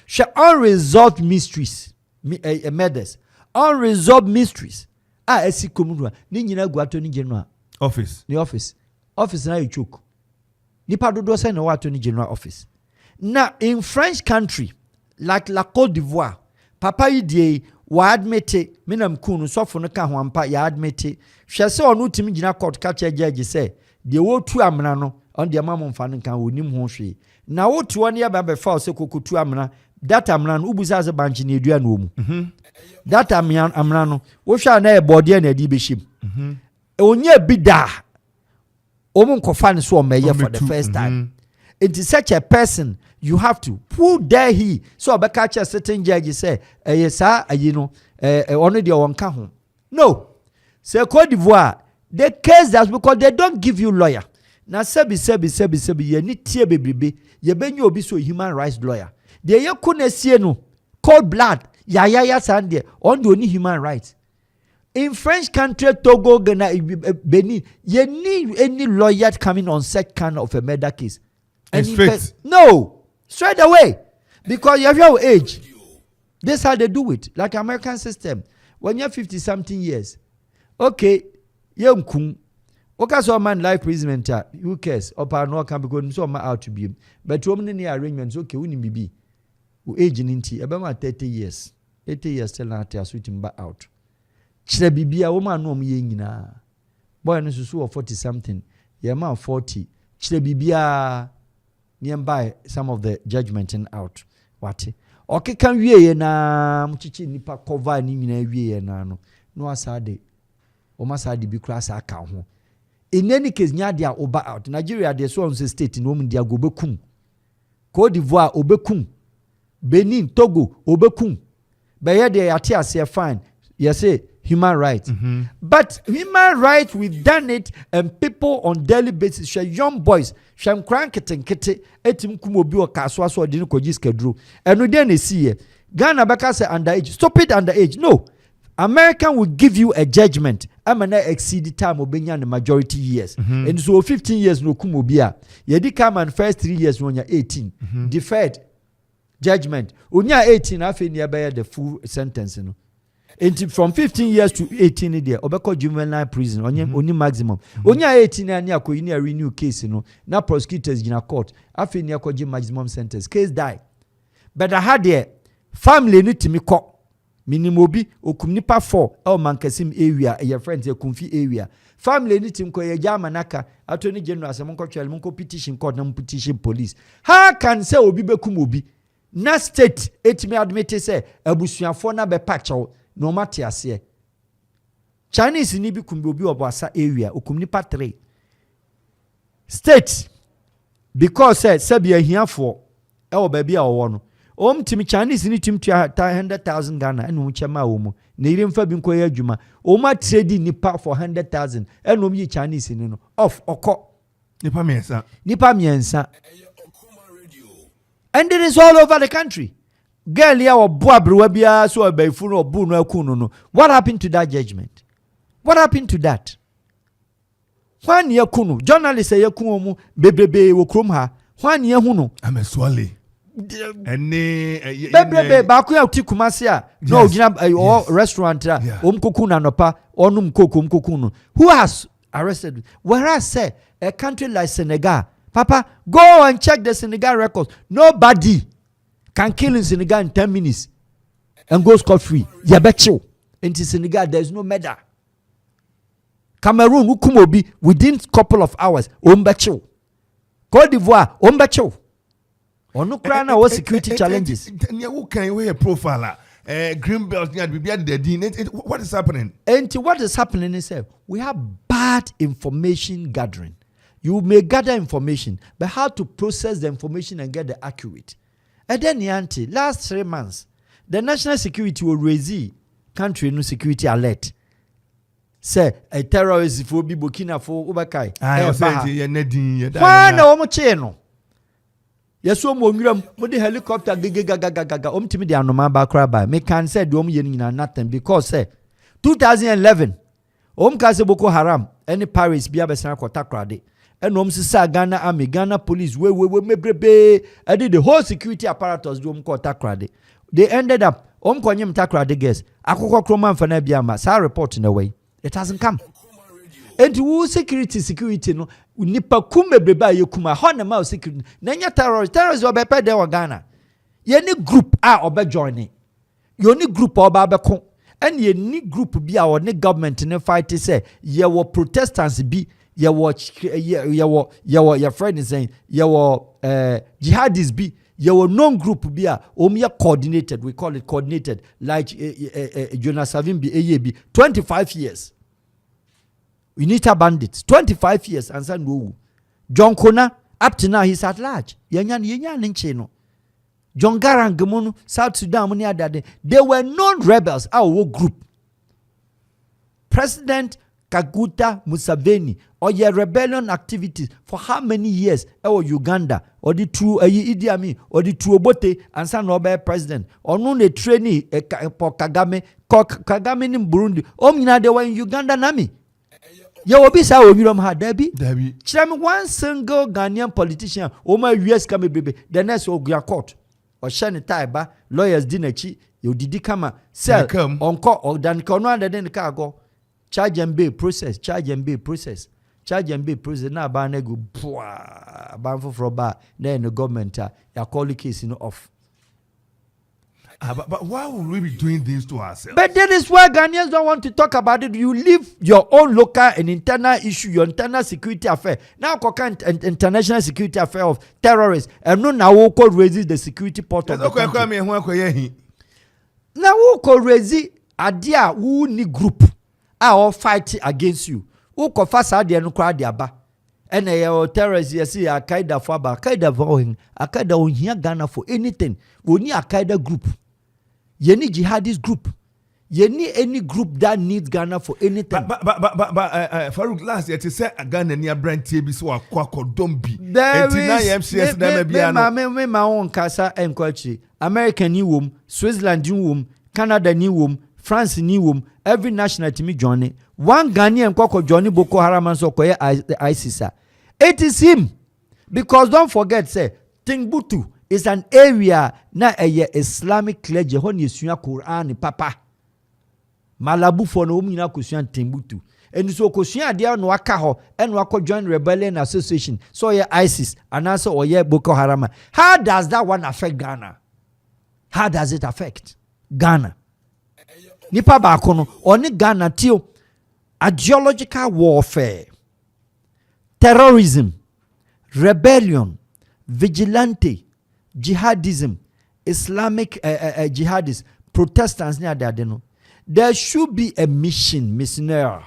she unresolved mysteries murders unresolved mysteries esi komunwa ni nyina gu Attorney General office na you choke nipa dodo say no Attorney General office now in French country like la Côte d'Ivoire papa yi wa admit menam kunu sofo no ka ho ampa ya admit hwe se onu timi gina court ka che judge say de wo tu amna no on de mamon mfa no kan onim ho hwe na wo tu one ya ba be fa se kokotu amna that amna no ubusa se banchi na edua no mu that amna no wo hwa na e body na di be shim onye bida omun kofan so meye for the first time it is such a person you have to who dare he so be catch a certain judge say sa ayi no ono de wonka ho no say Côte d'Ivoire the case that because they don't give you lawyer na sebi ye ni tie bebrebe ye benye obi so human rights lawyer de ye kunesie no cold blood ya sande on do ni human rights In French country, Togo, Ghana, Benin, you need any lawyer coming on such kind of a murder case. And straight? No, straight away. Because you have your age. This how they do it. Like American system. When you're 50-something years, okay, young kum. Okay, so man life imprisonment, who cares? Or no can because so man out to be. But woman in the arrangements, okay, we need be. Who age in inti about 30 years. 80 years still not there, sweet him back out. Chile bibia woman no me nyina. Boy no so 40-something. Yeah man 40. Chile bibia nearby some of the judgment in out. What? Okay, can we na mchichi nipa cover ni nyina wie na no. No asade. O masade bi class aka ho. In any case nya dia oba out. Nigeria dey so on state no mu dia go bekum. Côte d'Ivoire obekum. Benin, Togo obekum. But here they are say fine. You say human rights. Mm-hmm. But human rights, we've done it, and people on daily basis, share young boys, share crank and kete, etim kumobi or kaswaso didn't kodiskedru. And we then see Ghana Baka say underage. Stop it underage. No. American will give you a judgment. I'm not exceed the time of being the majority years. Mm-hmm. And so 15 years no kumobia. Yedi come and first 3 years when you're 18. Mm-hmm. Deferred judgment. When you're 18, I feel nearby the full sentence. You know. And from 15 years to 18 there, obeko juvenile prison, only maximum. Only 18 and you need a renew case, you know. Now prosecutors in a court. I feel near maximum sentence. Case die. But I had there family need to me call. Minimobi okumnipa 4 el mankasim area your friends your kumfi area. Family need to ko ya manaka attorney general asamonko twele monko petition court na petition police. How can say obi bekum obi? Na state etimi admit say abusuafo na be pacho no mate ase. Chinese ni bi kumbi obi obasa area okumnipa 3. State because say sabia hiafo e obabi a wo no. Timi Chinese ni tim 100,000 Ghana and chama omo. Nerim fa bi nko ya adwuma. Oma trade nipa for 100,000 and omo Chinese ni no. Off oko. Nipa miensa. Nipa miensa. And it is all over the country. Girl ya obo abrewa bia so abaifu no obu no akunu no. What happened to that judgment? What happened to that? Hwan ye kunu? Journalists ye kunu omo bebrebe wo krom ha. Hwan ye hu no? Ameswale. Bebe baku ya uti kumasi ya no ujina restaurant omkoku na nopa onum koku omkoku no. Who has arrested? Whereas say a country like Senegal, Papa, go and check the Senegal records. Nobody can kill in Senegal in 10 minutes and go scot-free. Yabecho. In Senegal there is no murder. Cameroon ukumobi within couple of hours ombecho. Côte d'Ivoire ombecho. Or no crown or security challenges. We profile green belt what is happening? And what is happening is we have bad information gathering. You may gather information, but how to process the information and get the accurate. And then last 3 months, the national security will raise country no security alert. Say a terrorist for be Burkina for Ubakai. Why no? Yes, so Mongram with the helicopter gaga timi de anoma ba kra ba. Me can say do ye nyina nothing because say 2011 ka se Boko Haram any Paris bia be san kwata krade. And sa Ghana army, Ghana police we mebrebe. I did the whole security apparatus do kwata krade. They ended up kwanyem takrade guess. Akoko kroma mfa na bia ma sa report in a way. It hasn't come. And who security no nipa kumebreba ye kuma hona ma security na nya terrorist obepe de Ghana ye ni group obe join ye ni group oba abeko and ye ni group bi a ne government ne fight say ye wo protestants bi ye wo your friend is saying ye wo jihadists bi ye wo non group bi a ye coordinated, we call it coordinated, like Jonas Savin bi 25 years. Unita bandits, 25 years, and son no. John Kona, up to now, he's at large. Yanyan Nincheno. John Garang Gamono, South Sudan, they were non rebels, our group. President Kaguta Museveni or your rebellion activities for how many years? Uganda or the true Idi Amin or the true Obote and San Robert president or no the trainee for Kagame in Burundi. Mina they were in Uganda Nami. You will be so you don't have Debbie. One single Ghanaian politician, my US come baby, the next will be a court or Shani Taiba, lawyers Dinechi, you did come sell on court or Dan Conrad and then the cargo. Charge and be process. Now ban go ban for bar. Then the government ya call the case off. But why would we be doing this to ourselves? But that is why Ghanaians don't want to talk about it. You leave your own local and internal issue, your internal security affair. Now, international security affair of terrorists. And no, now we could raise the security part of the country. Now we could raise idea who need group are all fighting against you. Who could fast out the crowd Aaba. And terrorists, you see, Al-Qaeda for Al-Qaeda for Al-Qaeda on here Ghana for anything. We need Al-Qaeda group. You need jihadist group. You need any group that needs Ghana for anything. But Farouk, last year, to say a Ghana near brand TV so a quack don't be. There is my own casa and culture. American new womb, Switzerland new womb, Canada new womb, France new womb, every national to me journey. One Ghanaian Koko Johnny Boko Haram and so the ISIS. It is him. Because don't forget, say, Timbuktu is an area na Islamic clergy hon yesua Quran papa. Malabu for no mina kusua Timbuktu. And so kusua dia no aka ho and wako join rebellion association. So ye ISIS and also or ye Boko Haram. How does that one affect Ghana? How does it affect Ghana? Nipa ba kono oni Ghana tio ideological warfare, terrorism, rebellion, vigilante, jihadism, Islamic jihadists, Protestants near there. There should be a missionary.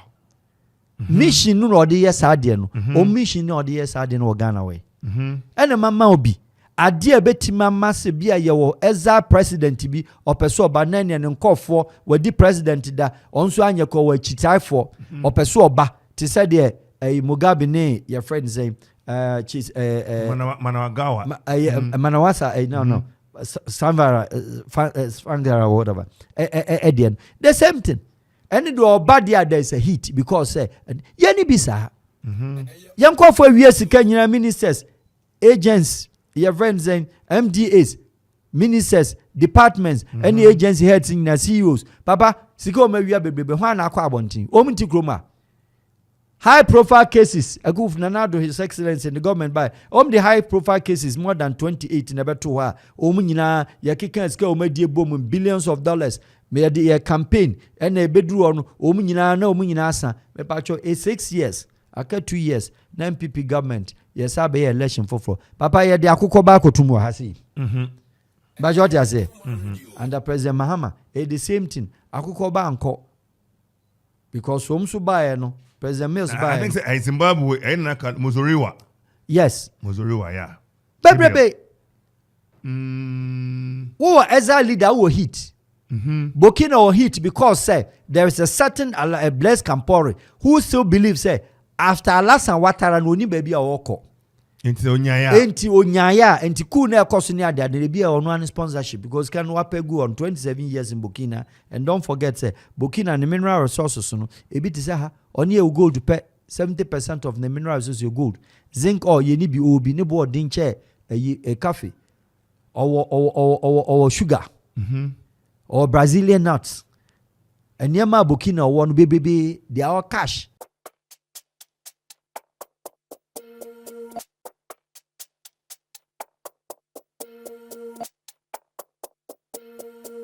Mission no or the yes adiano, or mission no the yes adiano Ghana way. And a mama obi. Adia betima masse bia yewo eza president bi opeso oba nani ne nkofo wadi president da onso anyeko wa chitai for opeso oba te said de Mugabe ne your friend say Manawagawa Manawasa no Sanvara Fangara whatever Edian the same thing and do oba there is a heat because say yani bisa yankofo wi asika nyina ministers agents your friends and MDAs, ministers, departments, any agency heads in the CEOs. Papa, Siko Maria baby, one aquabonting, Ominti Kroma. High profile cases, a goof Nanado, His Excellency in the government by the high profile cases more than 28 in about 2 hours. Omunina, Yakikan scale media boom billions of dollars. May the campaign and a bedroom Omunina, no Muninasa, me pacho 6 years. Aka 2 years, 9 PP government. Yes, I be election for. Papa, ya de akuko ba ko tumu hasi. But what you say? Under President Mahama, the same thing. Akuko ba anko. Because so buy no. President Mills buy. I think say Zimbabwe na Mozoriwa. Yes. Mozoriwa, yeah. Bebe. Who as a leader who hit? Burkina or hit because say there is a certain Blaise Compaoré who still believes say after Alassane Ouattara no ni baby awoko enti onyaya enti ku na ekoso ni ade ade bia ono an sponsorship because can wapegu on 27 years in Burkina and don't forget say Burkina the mineral resources no ebi ti say ha oni e gold pe 70% of the mineral resources gold zinc or ye ni bi obi ni bo din che a coffee or sugar or Brazilian nuts and yama Burkina one baby they are cash